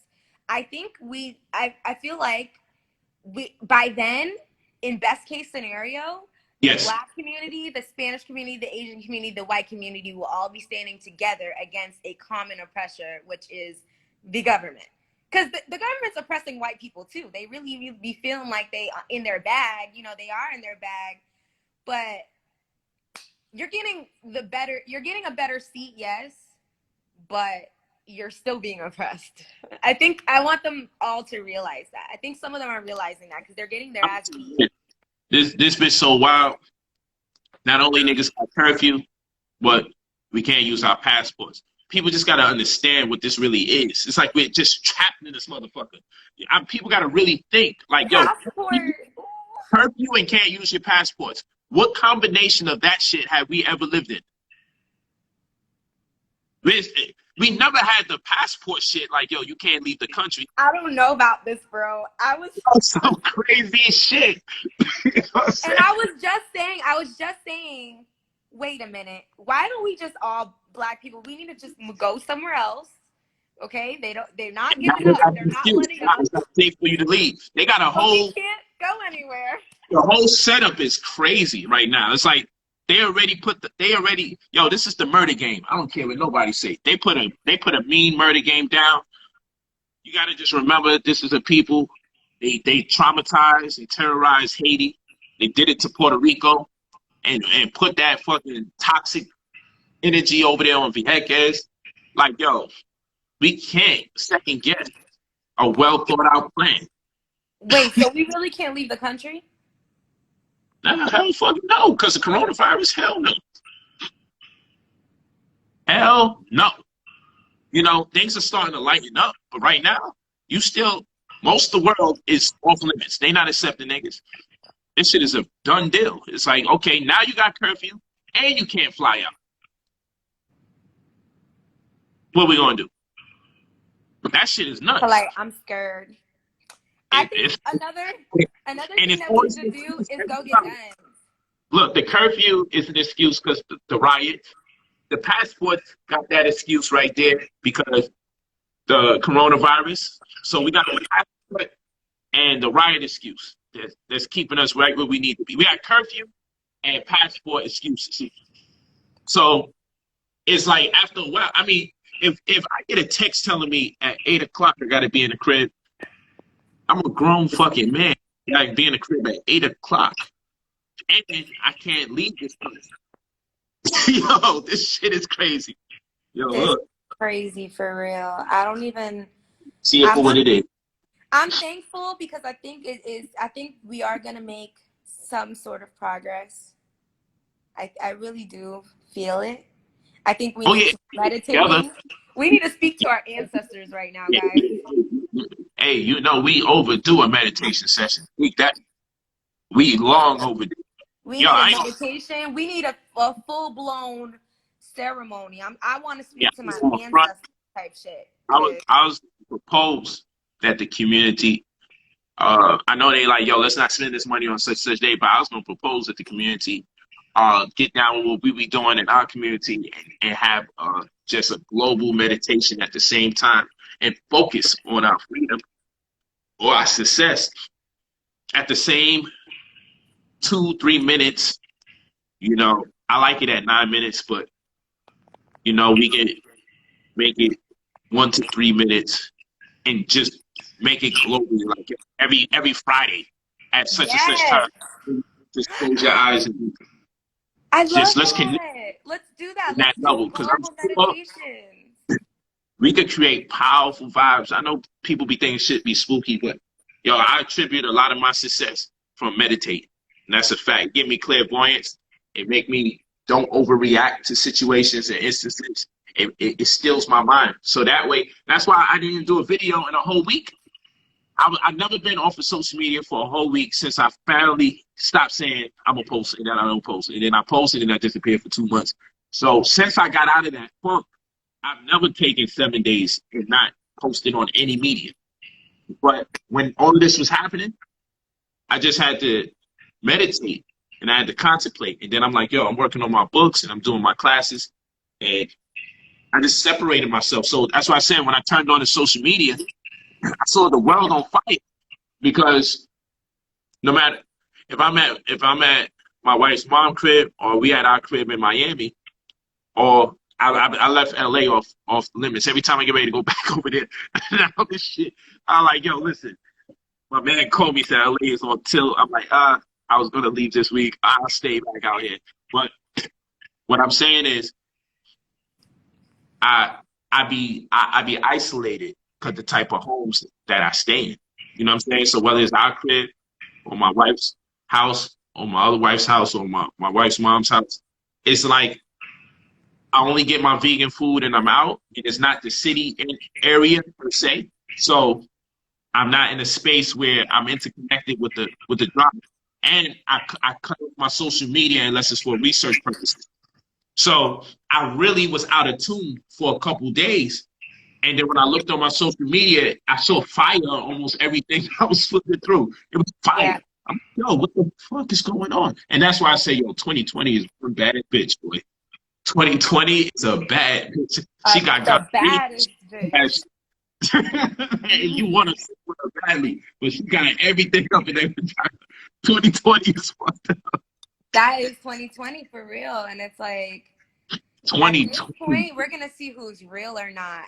I think I feel like by then, in best case scenario, The Yes. Black community, the Spanish community, the Asian community, the white community will all be standing together against a common oppressor, which is the government. Because the government's oppressing white people too. They really be feeling like they are in their bag. You know, they are in their bag, but you're getting a better seat, yes, but you're still being oppressed. I think I want them all to realize that. I think some of them are realizing that because they're getting their ass beat. This bitch so wild. Not only niggas got curfew, but we can't use our passports. People just gotta understand what this really is. It's like we're just trapped in this motherfucker. People gotta really think. Like, yo, Passport. curfew and can't use your passports. What combination of that shit have we ever lived in? We never had the passport shit. Like, yo, you can't leave the country. I don't know about this, bro. I was Some crazy shit. You know what I'm saying? And I was just saying, wait a minute. Why don't we just all black people? We need to just go somewhere else. Okay? They're not giving up. They're not letting up. It's not safe for you to leave. They got a whole. We can't go anywhere. The whole setup is crazy right now. It's like yo, this is the murder game. I don't care what nobody say. They put a mean murder game down. You got to just remember this is a people. They traumatized and terrorized Haiti. They did it to Puerto Rico and put that fucking toxic energy over there on Vieques. Like, yo, we can't second guess a well thought out plan. Wait, so we really can't leave the country? Nah, hell fucking no, because the coronavirus, hell no. Hell no. You know, things are starting to lighten up, but right now, most of the world is off limits. They not accepting niggas. This shit is a done deal. It's like, okay, now you got curfew and you can't fly out. What we gonna do? That shit is nuts. Like, I'm scared. I think another thing that we should do is go get guns. Look, the curfew is an excuse because the riots. The passports got that excuse right there because the coronavirus. So we got the passport and the riot excuse that's keeping us right where we need to be. We got curfew and passport excuses. So it's like after a while, I mean, if I get a text telling me at 8 o'clock I got to be in the crib, I'm a grown fucking man. I can be in the crib at 8 o'clock. And I can't leave this place. Yo, this shit is crazy. Yo, look. Crazy for real. I don't even see it for what it is. I'm thankful because I think we are gonna make some sort of progress. I really do feel it. I think we need to meditate. We need to speak to our ancestors right now, guys. Hey, you know we overdue a meditation session. We long overdue. We need a meditation. We need a full-blown ceremony. I want to speak to my ancestors type shit. I was propose that the community, I know they like, yo, let's not spend this money on such day, but I was going to propose that the community get down with what we be doing in our community and have just a global meditation at the same time and focus on our freedom or our success at the same 2-3 minutes. You know, I like it at 9 minutes, but you know, we can make it 1 to 3 minutes and just make it globally, like every Friday at such and such time. Just close your eyes and I love let's do that. That level, because we could create powerful vibes. I know people be thinking shit be spooky, but yo, I attribute a lot of my success from meditating. And that's a fact. Give me clairvoyance. It make me don't overreact to situations and instances. It stills my mind. So that way, that's why I didn't even do a video in a whole week. I've never been off of social media for a whole week since I finally stopped saying I'm going to post it and then I don't post it. And then I posted and I disappeared for 2 months. So since I got out of that funk, I've never taken 7 days and not posted on any media. But when all of this was happening, I just had to meditate and I had to contemplate. And then I'm like, yo, I'm working on my books and I'm doing my classes. And I just separated myself. So that's why I said when I turned on the social media, I saw the world on fire, because no matter if I'm at my wife's mom crib, or we at our crib in Miami, or I left LA off the limits. Every time I get ready to go back over there, all this shit, I'm like, yo, listen. My man called me, said LA is on tilt. I'm like, I was gonna leave this week. I'll stay back out here. But what I'm saying is, I be isolated because the type of homes that I stay in. You know what I'm saying? So whether it's our crib or my wife's house or my other wife's house or my wife's mom's house, it's like I only get my vegan food and I'm out. And it's not the city area per se. So I'm not in a space where I'm interconnected with the drive. And I cut off my social media unless it's for research purposes. So I really was out of tune for a couple days. And then when I looked on my social media, I saw fire on almost everything I was flipping through. It was fire. Yeah. I'm like, yo, what the fuck is going on? And that's why I say, yo, 2020 is one bad bitch, boy. 2020 is a bad bitch. She got the baddest bitch. and you want to sit with her badly, but she got everything up in there. 2020 is fucked up. That is 2020 for real. And it's like, 2020. at this point, we're going to see who's real or not.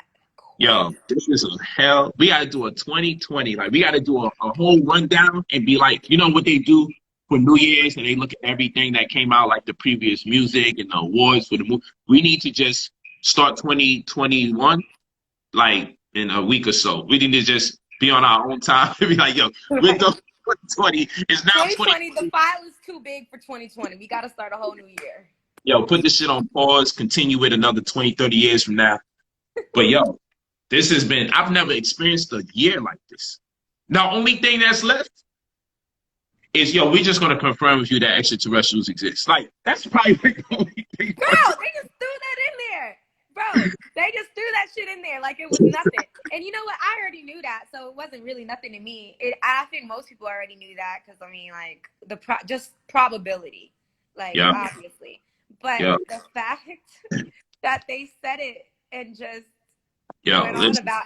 Yo, this is a hell. We got to do a 2020. Like, we got to do a whole rundown and be like, you know what they do for New Year's, and they look at everything that came out, like the previous music and the awards for the movie. We need to just start 2021, like, in a week or so. We need to just be on our own time and be like, yo, we're done 2020. It's now 2020. The file is too big for 2020. We got to start a whole new year. Yo, put this shit on pause, continue it another 20, 30 years from now. But yo, this has been, I've never experienced a year like this. The only thing that's left is, yo, we're just going to confirm with you that extraterrestrials exist. Like, that's probably the only thing. Bro, they just threw that in there. Bro, they just threw that shit in there like it was nothing. And you know what? I already knew that, so it wasn't really nothing to me. I think most people already knew that because, I mean, like, just probability. Like, obviously. But the fact that they said it and just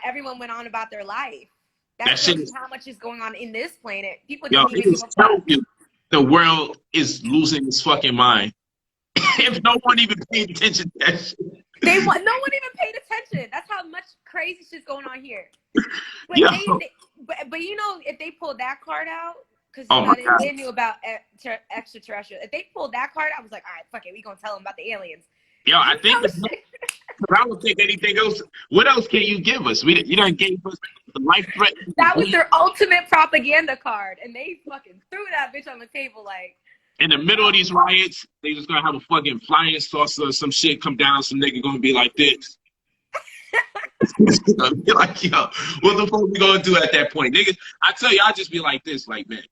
everyone went on about their life. That shows how much is going on in this planet. People didn't even give a fuck. The world is losing its fucking mind. If no one even paid attention to that shit. No one even paid attention. That's how much crazy shit's going on here. But, but you know, if they pulled that card out, because they knew about extraterrestrial. If they pulled that card, I was like, all right, fuck it, we gonna tell them about the aliens. Yo, I think I don't think anything else. What else can you give us? You don't gave us the life threat. That was their ultimate propaganda card, and they fucking threw that bitch on the table like. In the middle of these riots, they just gonna have a fucking flying saucer or some shit come down. Some nigga gonna be like this. Be like, yo, what the fuck we gonna do at that point, niggas? I tell you, I'll just be like this, like, man.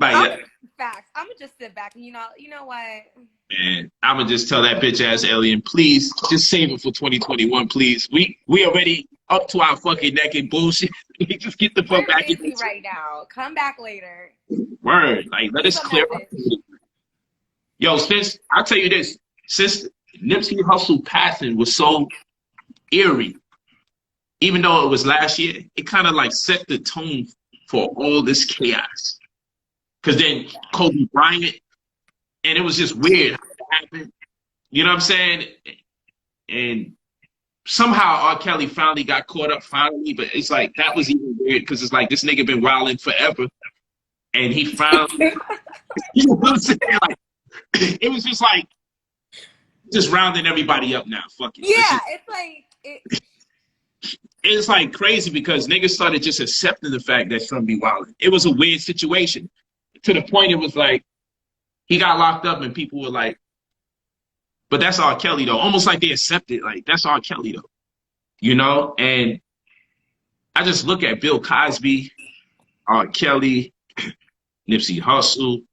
Like, facts. I'm gonna just sit back and you know what? Man, I'm gonna just tell that bitch ass alien, please, just save it for 2021, please. We already up to our fucking neck in bullshit. Just get the fuck back in right now. Come back later. Word, like let us clear up. Yo, since I'll tell you this, since Nipsey Hussle passing was so eerie, even though it was last year, it kind of like set the tone for all this chaos. Because then Kobe Bryant, and it was just weird how it happened. You know what I'm saying? And somehow R. Kelly finally got caught up finally, but it's like that was even weird because it's like this nigga been wilding forever. And he finally, you know what I'm saying? Like, it was just like, just rounding everybody up now. Fuck it. Yeah, It's like crazy because niggas started just accepting the fact that Trump be wilding. It was a weird situation. To the point it was like he got locked up and people were like, but that's R. Kelly though. Almost like they accepted, like that's R. Kelly though. You know? And I just look at Bill Cosby, R. Kelly, Nipsey Hussle,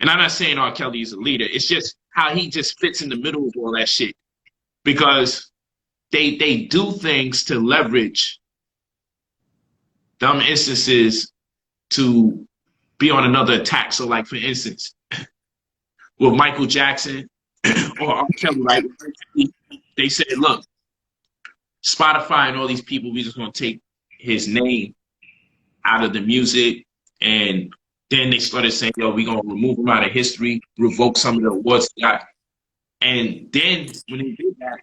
and I'm not saying R. Kelly is a leader. It's just how he just fits in the middle of all that shit. Because they do things to leverage dumb instances to be on another attack. So like for instance, with Michael Jackson or R. Kelly, right? They said, look, Spotify and all these people, we just gonna take his name out of the music and Then they started saying, yo, we're going to remove him out of history, revoke some of the awards he got. And then when they did that,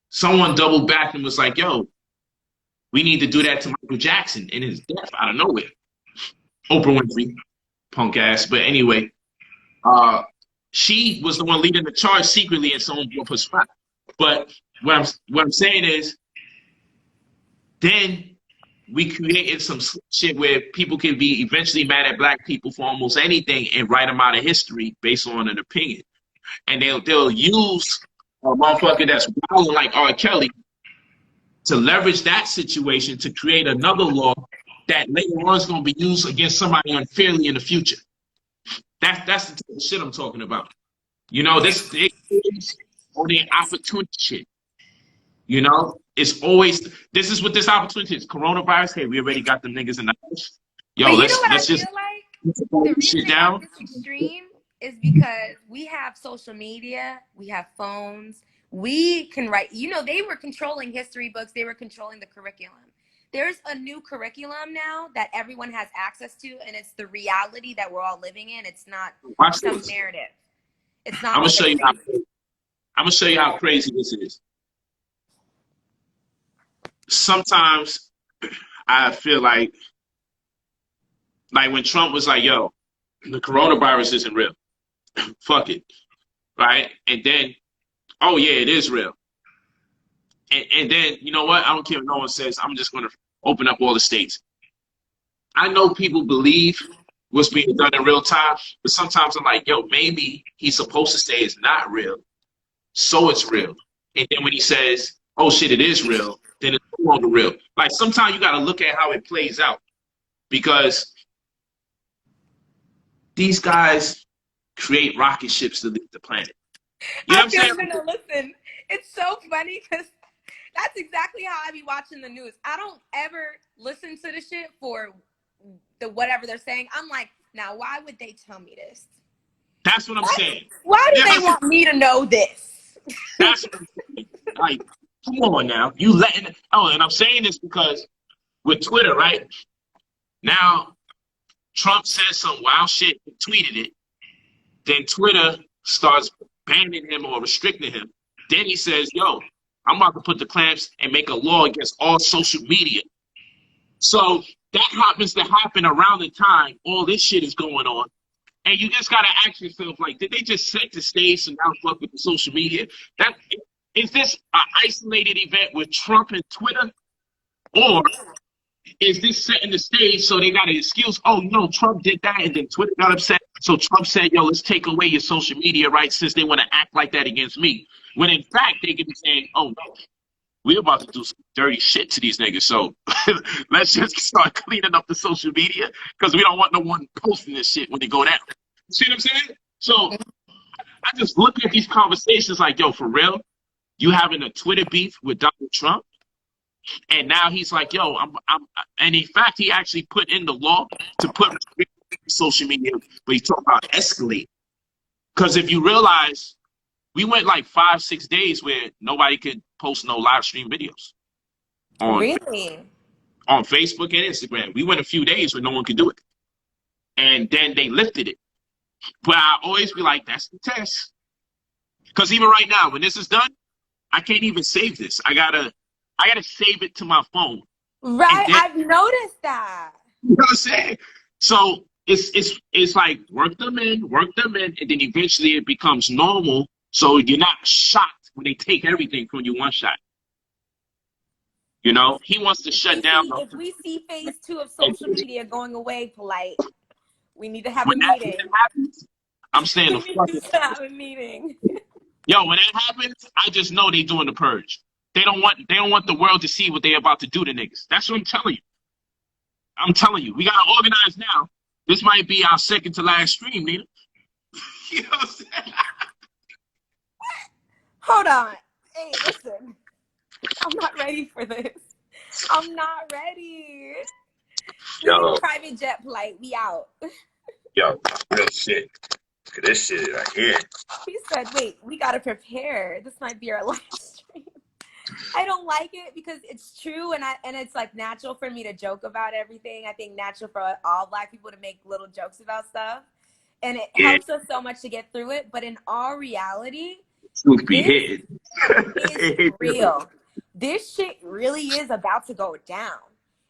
someone doubled back and was like, yo, we need to do that to Michael Jackson in his death out of nowhere. Oprah Winfrey, punk ass. But anyway, she was the one leading the charge secretly, and someone blew up her spot. But what I'm saying is, then we created some shit where people can be eventually mad at black people for almost anything and write them out of history based on an opinion. And they'll use a motherfucker that's wilding like R. Kelly to leverage that situation to create another law that later on is going to be used against somebody unfairly in the future. That's the type of shit I'm talking about. You know, this is only opportunity shit. You know, it's always, this is what this opportunity is. Coronavirus, hey, we already got them niggas in the house. Yo, but let's just the reason shit down. this extreme is because we have social media, we have phones, we can write. You know, they were controlling history books, they were controlling the curriculum. There's a new curriculum now that everyone has access to, and it's the reality that we're all living in. It's not some narrative. It's not. I'm gonna show you how crazy this is. Sometimes I feel like when Trump was like, yo, the coronavirus isn't real. Fuck it. Right? And then, oh yeah, it is real. And then, you know what? I don't care if no one says, I'm just going to open up all the states. I know people believe what's being done in real time, but sometimes I'm like, yo, maybe he's supposed to say it's not real, so it's real. And then when he says, oh shit, it is real, then it's no longer real. Like, sometimes you got to look at how it plays out, because these guys create rocket ships to leave the planet. You know what I'm saying? Listen, it's so funny because that's exactly how I be watching the news. I don't ever listen to the shit for the whatever they're saying. I'm like, now why would they tell me this? That's what I'm saying. Why do they want me to know this? That's what I'm saying. Like, come on now. You letting, oh, and I'm saying this because with Twitter, right? Now, Trump says some wild shit and tweeted it. Then Twitter starts banning him or restricting him. Then he says, yo, I'm about to put the clamps and make a law against all social media. So that happens to happen around the time all this shit is going on. And you just got to ask yourself, like, did they just set the stage and now fuck with the social media? Is this an isolated event with Trump and Twitter? Or is this setting the stage so they got an excuse? Oh, no, Trump did that, and then Twitter got upset. So Trump said, yo, let's take away your social media rights since they want to act like that against me. When in fact, they could be saying, oh, no, we're about to do some dirty shit to these niggas. So let's just start cleaning up the social media because we don't want no one posting this shit when they go down. See what I'm saying? So I just look at these conversations like, yo, for real? You having a Twitter beef with Donald Trump? And now he's like, yo, and in fact, he actually put in the law to put social media, but he talked about escalate. Because if you realize, we went like 5-6 days where nobody could post no live stream videos. On Facebook and Instagram. We went a few days where no one could do it. And then they lifted it. But I always be like, that's the test. Because even right now, when this is done, I can't even save this. I gotta save it to my phone. Right, then, I've noticed that. You know what I'm saying? So it's like work them in, and then eventually it becomes normal. So you're not shocked when they take everything from you one shot. You know, he wants to shut down. If we see phase 2 of social media going away, Polite, we need to have a meeting. When that happens, I'm saying we need to have a meeting. Yo, when that happens, I just know they doing the purge. They don't want the world to see what they're about to do to niggas. That's what I'm telling you. I'm telling you, we gotta organize now. This might be our second to last stream, Nina. You know what I'm saying? Hold on. Hey, listen. I'm not ready for this. I'm not ready. Yo. Private jet flight. We out. Yo, real shit. Look at this shit right here. He said, wait, we gotta prepare. This might be our last stream. I don't like it because it's true, and it's like natural for me to joke about everything. I think natural for all Black people to make little jokes about stuff, and it Yeah, helps us so much to get through it. But in all reality, truth be this hitting. is real. This shit really is about to go down,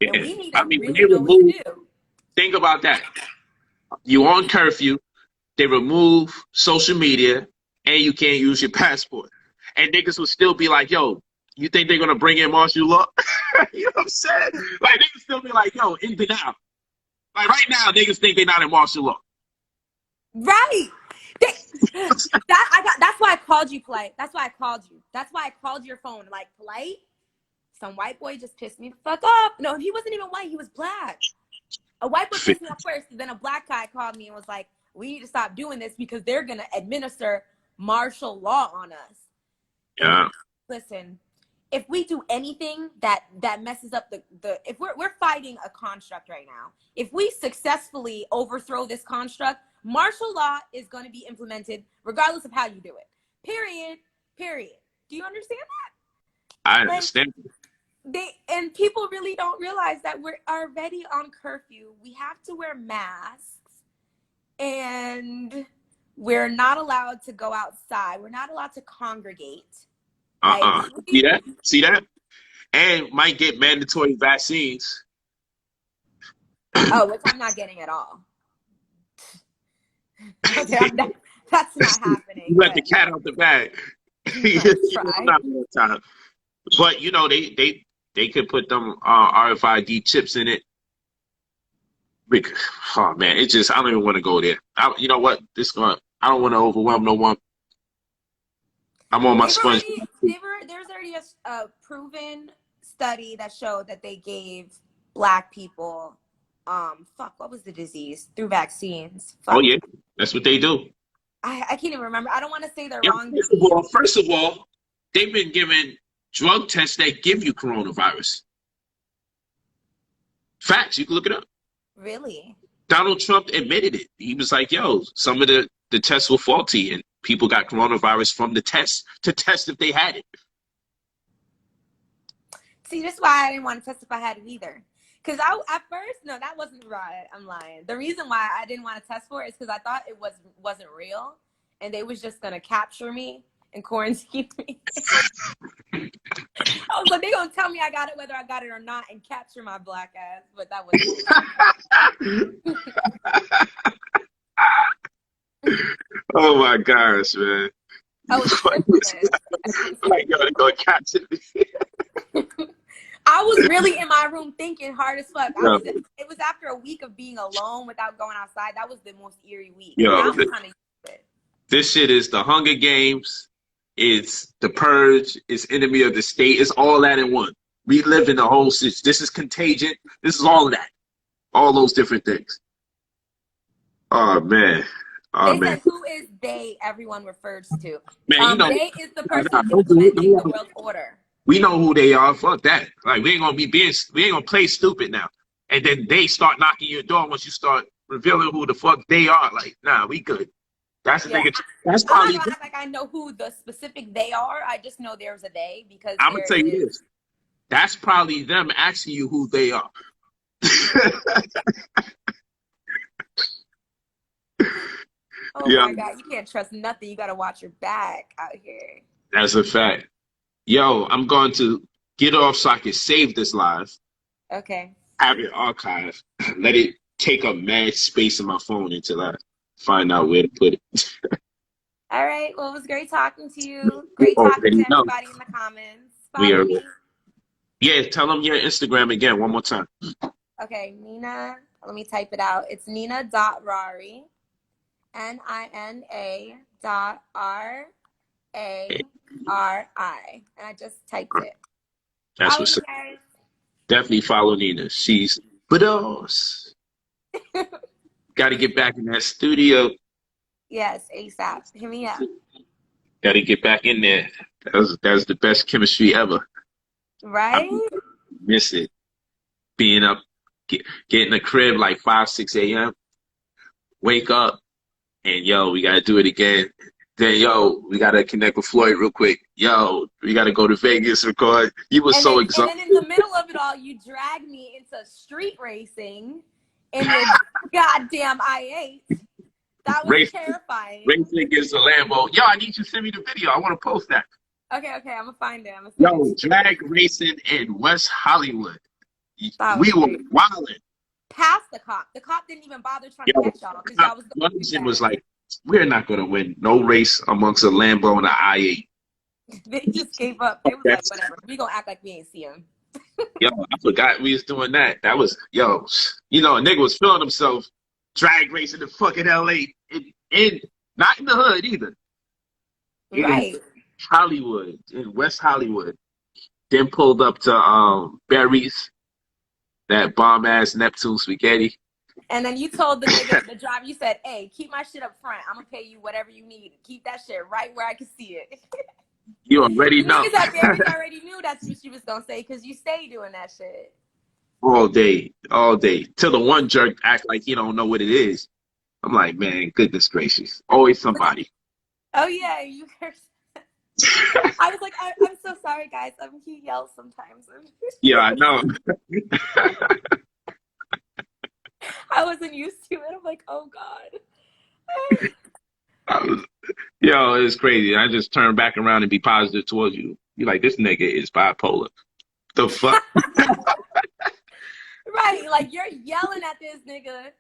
and Yeah. we need I to mean, when they really know what to remove, do. think about that. You on curfew, they remove social media, and you can't use your passport. And niggas will still be like, yo, you think they're gonna bring in martial law? You know what I'm saying? Like niggas still be like, yo, in the now. Like right now, niggas think they're not in martial law. Right. That's why I called you, Polite. That's why I called you. That's why I called your phone. Like, Polite, some white boy just pissed me the fuck off. No, he wasn't even white. He was Black. A white boy pissed me off first. Then a Black guy called me and was like, we need to stop doing this because they're going to administer martial law on us. Yeah. And listen, if we do anything that messes up the if we're fighting a construct right now, if we successfully overthrow this construct, martial law is going to be implemented regardless of how you do it. Period. Do you understand that? I Like, understand. and people really don't realize that we're already on curfew. We have to wear masks, and we're not allowed to go outside. We're not allowed to congregate. Like, See that? See that? And might get mandatory vaccines. oh, which I'm not getting at all. That's not happening. You let the cat out the bag. Not all the time. But you know, they could put them RFID chips in it. Because, oh man, it just I don't even want to go there. You know what? I don't want to overwhelm no one. I'm on my sponge. There's already a proven study that showed that they gave Black people what was the disease through vaccines. Oh yeah, that's what they do. I can't even remember. I don't want to say they're wrong. First of all, they've been given drug tests that give you coronavirus. Facts, you can look it up. Really? Donald Trump admitted it. He was like, yo, some of the tests were faulty and people got coronavirus from the test to test if they had it. See, that's why I didn't want to test if I had it either. Because at first, no, that wasn't right. I'm lying. The reason why I didn't want to test for it is because I thought it wasn't real, and they was just gonna capture me and quarantine me. I was like, they gonna tell me I got it whether I got it or not, and capture my Black ass. But that wasn't. Oh my gosh, man! I was like, yo, they gonna capture me. I was really in my room thinking hard as fuck. It was after a week of being alone without going outside. That was the most eerie week. Now I'm kind of used to it. This shit is the Hunger Games. It's the Purge. It's Enemy of the State. It's all that in one. We live in the whole situation. This is Contagion. This is all of that. All those different things. Oh man. They said, who is they? Everyone refers to. Man, you know, they is the person implementing the world order. We know who they are. Fuck that. Like we ain't gonna play stupid now. And then they start knocking your door once you start revealing who the fuck they are. Like, nah, we good. That's the nigga. That's probably. I'm not gonna act like I know who the specific they are. I just know there's a they because I'm gonna tell you this. That's probably them asking you who they are. Oh my God, you can't trust nothing. You gotta watch your back out here. That's a fact. Yo, I'm going to get off so I can save this live. Okay. Have it archived. Let it take up mad space in my phone until I find out where to put it. All right. Well, it was great talking to you. Great talking to everybody in the comments. Follow me. Yeah, tell them your Instagram again one more time. Okay, Nina. Let me type it out. It's Nina.Rari. NINA.RARI. And I just typed it. That's what's up. Definitely follow Nina. She's badass. Got to get back in that studio. Yes, ASAP. Hit me up. Got to get back in there. That's the best chemistry ever. Right? I miss it. Being up, get in the crib like 5, 6 a.m. Wake up, and yo, we got to do it again. Then, yo, we gotta connect with Floyd real quick. Yo, we gotta go to Vegas record. You were so And exhausted. then in the middle of it all, you drag me into street racing in your goddamn I-8. That was terrifying. Racing against a Lambo. Yo, I need you to send me the video. I want to post that. Okay, I'm gonna find it. Yo, drag racing in West Hollywood. We were wilding. Past the cop. The cop didn't even bother trying to catch y'all because y'all was going. Was like, we're not gonna win no race amongst a Lambo and an I-8. They just gave up. They was like, whatever. We gonna act like we ain't see him. Yo, I forgot we was doing that. That was, yo, you know, a nigga was feeling himself drag racing in fucking LA. In not in the hood either. Right. In Hollywood, in West Hollywood. Then pulled up to Barry's, that bomb ass Neptune spaghetti. And then you told the nigga, the driver, you said, hey, keep my shit up front. I'm gonna pay you whatever you need. Keep that shit right where I can see it. You already know. Niggas at Barry's already knew that's what she was gonna say because you stay doing that shit. All day, all day. Till the one jerk act like he don't know what it is. I'm like, man, goodness gracious. Always somebody. Oh yeah, you cursed. I was like, I'm so sorry, guys. He yells sometimes. Yeah, I know. I wasn't used to it. I'm like, oh God. Yo, it's crazy. I just turn back around and be positive towards you. You're like, this nigga is bipolar. The fuck? Right, like you're yelling at this nigga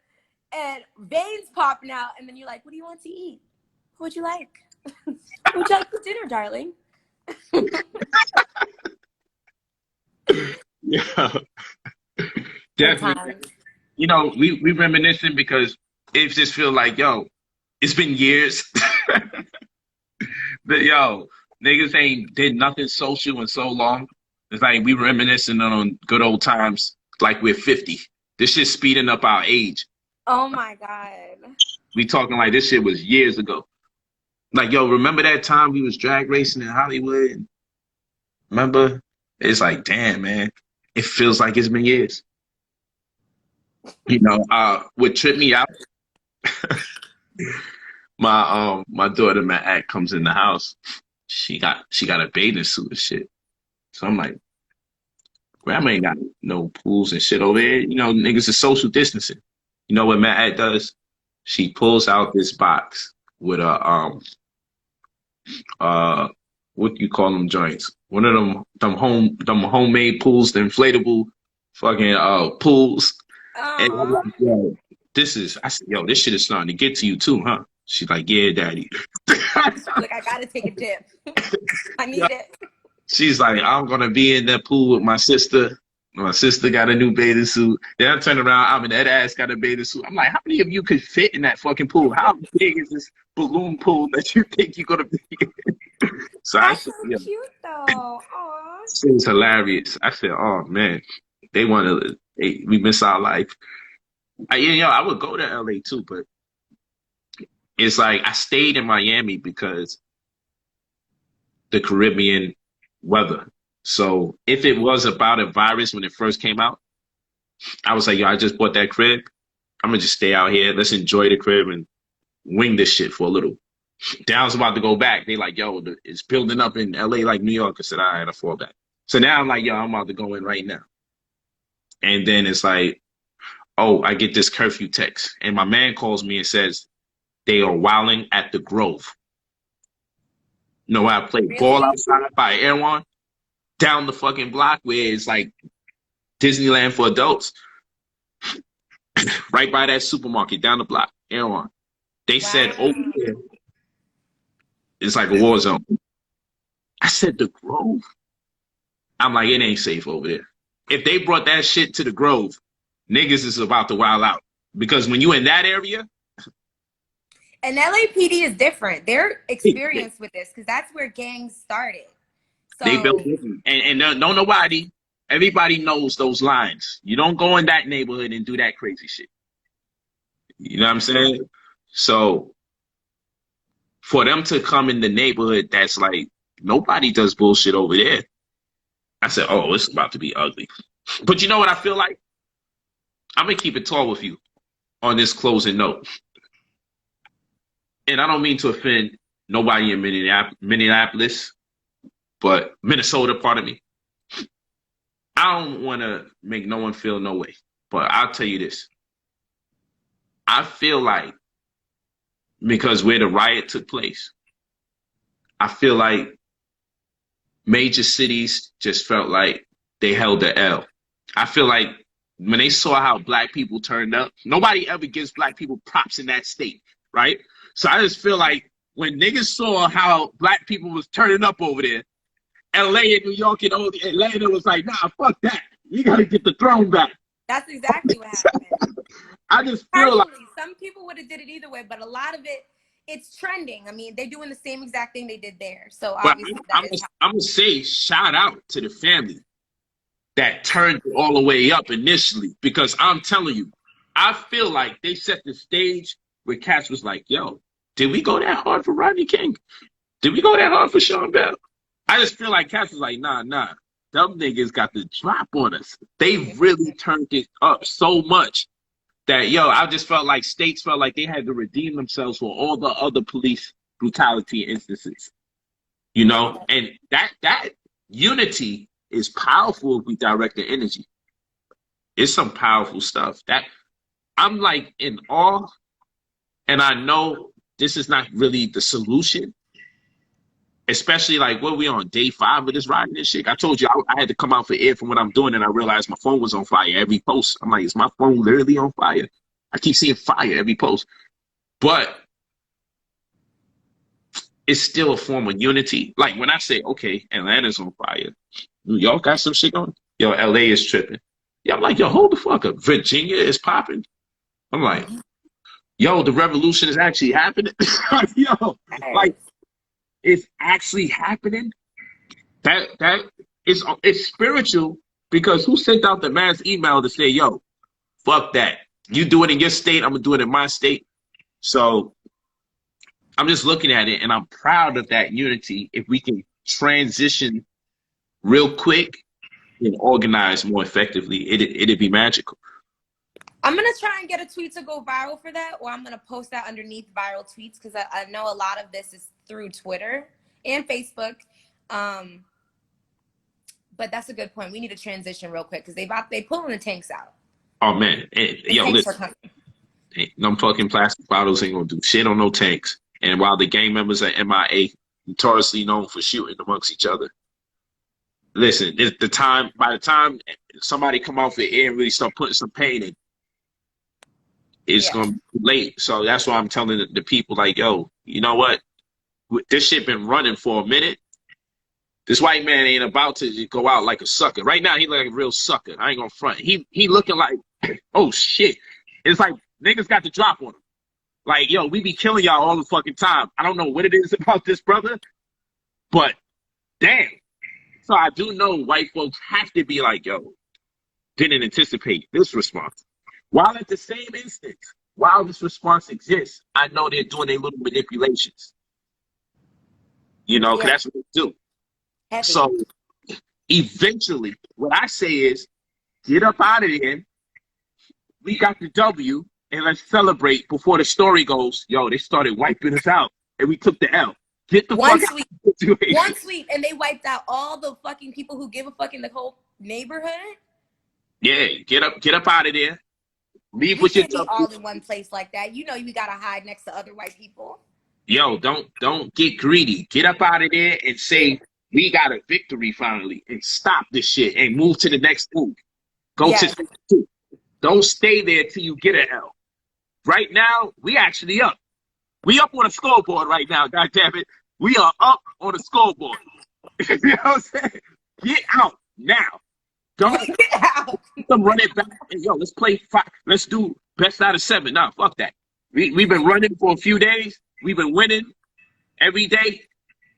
and veins popping out, and then you're like, what do you want to eat? What would you like? What would you like for dinner, darling? Yeah. Definitely. You know, we reminiscing because it just feel like, yo, it's been years. But yo, niggas ain't did nothing social in so long. It's like we reminiscing on good old times like we're 50. This shit's speeding up our age. Oh my God. We talking like this shit was years ago. Like, yo, remember that time we was drag racing in Hollywood? Remember? It's like, damn, man. It feels like it's been years. You know, what tripped me out, my daughter Matt comes in the house. She got a bathing suit and shit. So I'm like, grandma ain't got no pools and shit over there. You know, niggas is social distancing. You know what Matt does? She pulls out this box with a what do you call them joints? One of them homemade pools, the inflatable fucking pools. And I'm like, yo, I said, yo, this shit is starting to get to you too, huh? She's like, yeah, daddy. Like, I gotta take a dip. I need it. She's like, I'm gonna be in that pool with my sister. My sister got a new bathing suit. Then I turn around, I'm in that ass got a bathing suit. I'm like, how many of you could fit in that fucking pool? How big is this balloon pool that you think you're gonna be in? So That's so cute though. Aww. It was hilarious. I said, oh man, we miss our life. I would go to LA too, but it's like I stayed in Miami because the Caribbean weather. So if it was about a virus when it first came out, I was like, yo, I just bought that crib. I'm gonna just stay out here. Let's enjoy the crib and wing this shit for a little. Then I was about to go back. They like, yo, it's building up in LA like New York. I said, I had to fall back. So now I'm like, yo, I'm about to go in right now. And then it's like, oh, I get this curfew text. And my man calls me and says, they are wilding at the Grove. You know, I play ball outside by Erewhon, down the fucking block where it's like Disneyland for adults. Right by that supermarket, down the block, Erewhon. They said, over here, it's like a war zone. I said, the Grove? I'm like, it ain't safe over there. If they brought that shit to the Grove, niggas is about to wild out. Because when you in that area. And LAPD is different. They're experienced with this because that's where gangs started. So, they built different. And no nobody, everybody knows those lines. You don't go in that neighborhood and do that crazy shit. You know what I'm saying? So for them to come in the neighborhood that's like, nobody does bullshit over there. I said, oh, it's about to be ugly. But you know what I feel like? I'm going to keep it tall with you on this closing note. And I don't mean to offend Nobody in Minneapolis, but Minnesota, pardon me. I don't want to make no one feel no way, but I'll tell you this. I feel like because where the riot took place, I feel like major cities just felt like they held the L. I feel like when they saw how black people turned up, nobody ever gives black people props in that state, right? So I just feel like when niggas saw how black people was turning up over there, LA and New York and all Atlanta was like, nah, fuck that. You gotta get the throne back. That's exactly what happened. I just feel like some people would have did it either way, but a lot of it, it's trending. I mean, they're doing the same exact thing they did there. So obviously, I'm gonna say shout out to the family that turned it all the way up initially, because I'm telling you, I feel like they set the stage where Cass was like, yo, did we go that hard for Rodney King? Did we go that hard for Sean Bell? I just feel like Cass was like, nah. Them niggas got the drop on us. They really turned it up so much that, yo, I just felt like states felt like they had to redeem themselves for all the other police brutality instances. You know? And that unity is powerful if we direct the energy. It's some powerful stuff. That I'm like in awe, and I know this is not really the solution. Especially like what we on day 5 of this riding and shit. I told you I had to come out for air from what I'm doing, and I realized my phone was on fire every post. I'm like, is my phone literally on fire? I keep seeing fire every post. But it's still a form of unity. Like when I say, okay, Atlanta's on fire, New York got some shit going, yo, LA is tripping. Yeah, I'm like, yo, hold the fuck up. Virginia is popping. I'm like, yo, the revolution is actually happening. Yo, like, it's actually happening. That is, it's spiritual, because who sent out the mass email to say, yo, fuck that. You do it in your state, I'm gonna do it in my state. So I'm just looking at it and I'm proud of that unity. If we can transition real quick and organize more effectively, it'd be magical. I'm gonna try and get a tweet to go viral for that, or I'm gonna post that underneath viral tweets, because I know a lot of this is through Twitter and Facebook. But that's a good point. We need to transition real quick, because they pulling the tanks out. Oh man, yo, listen, them fucking plastic bottles ain't gonna do shit on no tanks. And while the gang members are MIA, notoriously known for shooting amongst each other, listen, by the time somebody come off the air and really start putting some pain in, it's gonna be late. So that's why I'm telling the people, like, yo, you know what? This shit been running for a minute. This white man ain't about to go out like a sucker. Right now, he like a real sucker. I ain't gonna front. He looking like, oh shit. It's like niggas got the drop on him. Like, yo, we be killing y'all all the fucking time. I don't know what it is about this brother, but damn. So I do know white folks have to be like, yo, didn't anticipate this response. While at the same instance, while this response exists, I know they're doing their little manipulations. You know, because that's what they do. Heavy. So eventually, what I say is, get up out of here. We got the W, and let's celebrate before the story goes, yo, they started wiping us out, and we took the L. Get the fuck out of the situation. One sweep, and they wiped out all the fucking people who give a fuck in the whole neighborhood? Yeah, get up out of there. Leave with your W. All in one place like that. You know you gotta hide next to other white people. Yo, don't get greedy. Get up out of there and say, we got a victory finally, and stop this shit and move to the next move. Go to 2. Don't stay there till you get an L. Right now, we actually up. We up on a scoreboard right now, goddammit. We are up on a scoreboard. You know what I'm saying? Get out now. Don't get out. Run it back. And yo, let's play 5. Let's do best out of 7. Nah, fuck that. We've been running for a few days. We've been winning every day.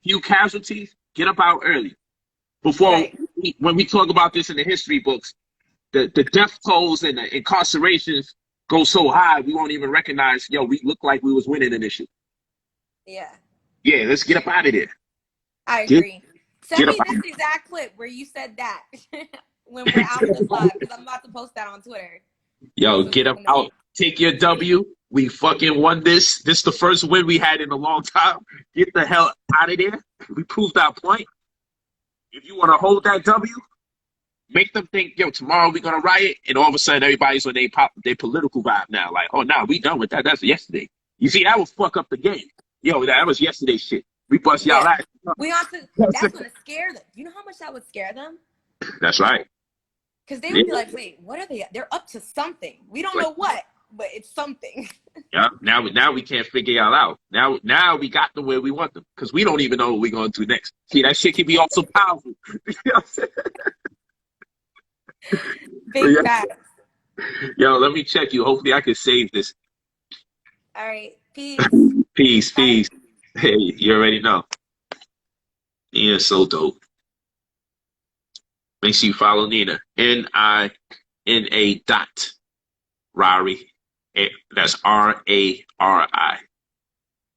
Few casualties. Get up out early. Before, when we talk about this in the history books, the death tolls and the incarcerations go so high, we won't even recognize, yo, we look like we was winning an issue. Yeah. Yeah, let's get up out of there. I agree. Send me this exact clip where you said that when we're out of this live, because I'm about to post that on Twitter. Yo, get up out. Take your W. We fucking won this. This the first win we had in a long time. Get the hell out of there. We proved our point. If you want to hold that W, make them think, yo, tomorrow we're gonna riot, and all of a sudden everybody's on their political vibe now. Like, oh, nah, we done with that. That's yesterday. You see, that will fuck up the game. Yo, that was yesterday's shit. We bust y'all Yeah. ass. We also that's gonna scare them. You know how much that would scare them? That's right. Because they would be like, wait, what are they? They're up to something. We don't know what, but it's something. Yeah. Now we can't figure y'all out. Now we got them where we want them because we don't even know what we're gonna do next. See, that shit can be also powerful. You know what I'm saying? Big facts. Yo, let me check you. Hopefully, I can save this. All right. Peace. Peace, peace. Hey, you already know. Yeah, so dope. Make sure you follow Nina. NINA dot Rari. That's RARI.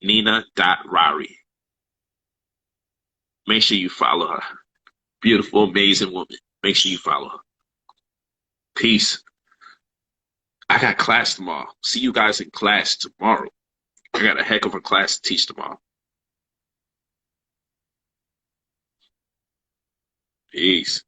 Nina dot Rari. Make sure you follow her. Beautiful, amazing woman. Make sure you follow her. Peace. I got class tomorrow. See you guys in class tomorrow. I got a heck of a class to teach tomorrow. Peace.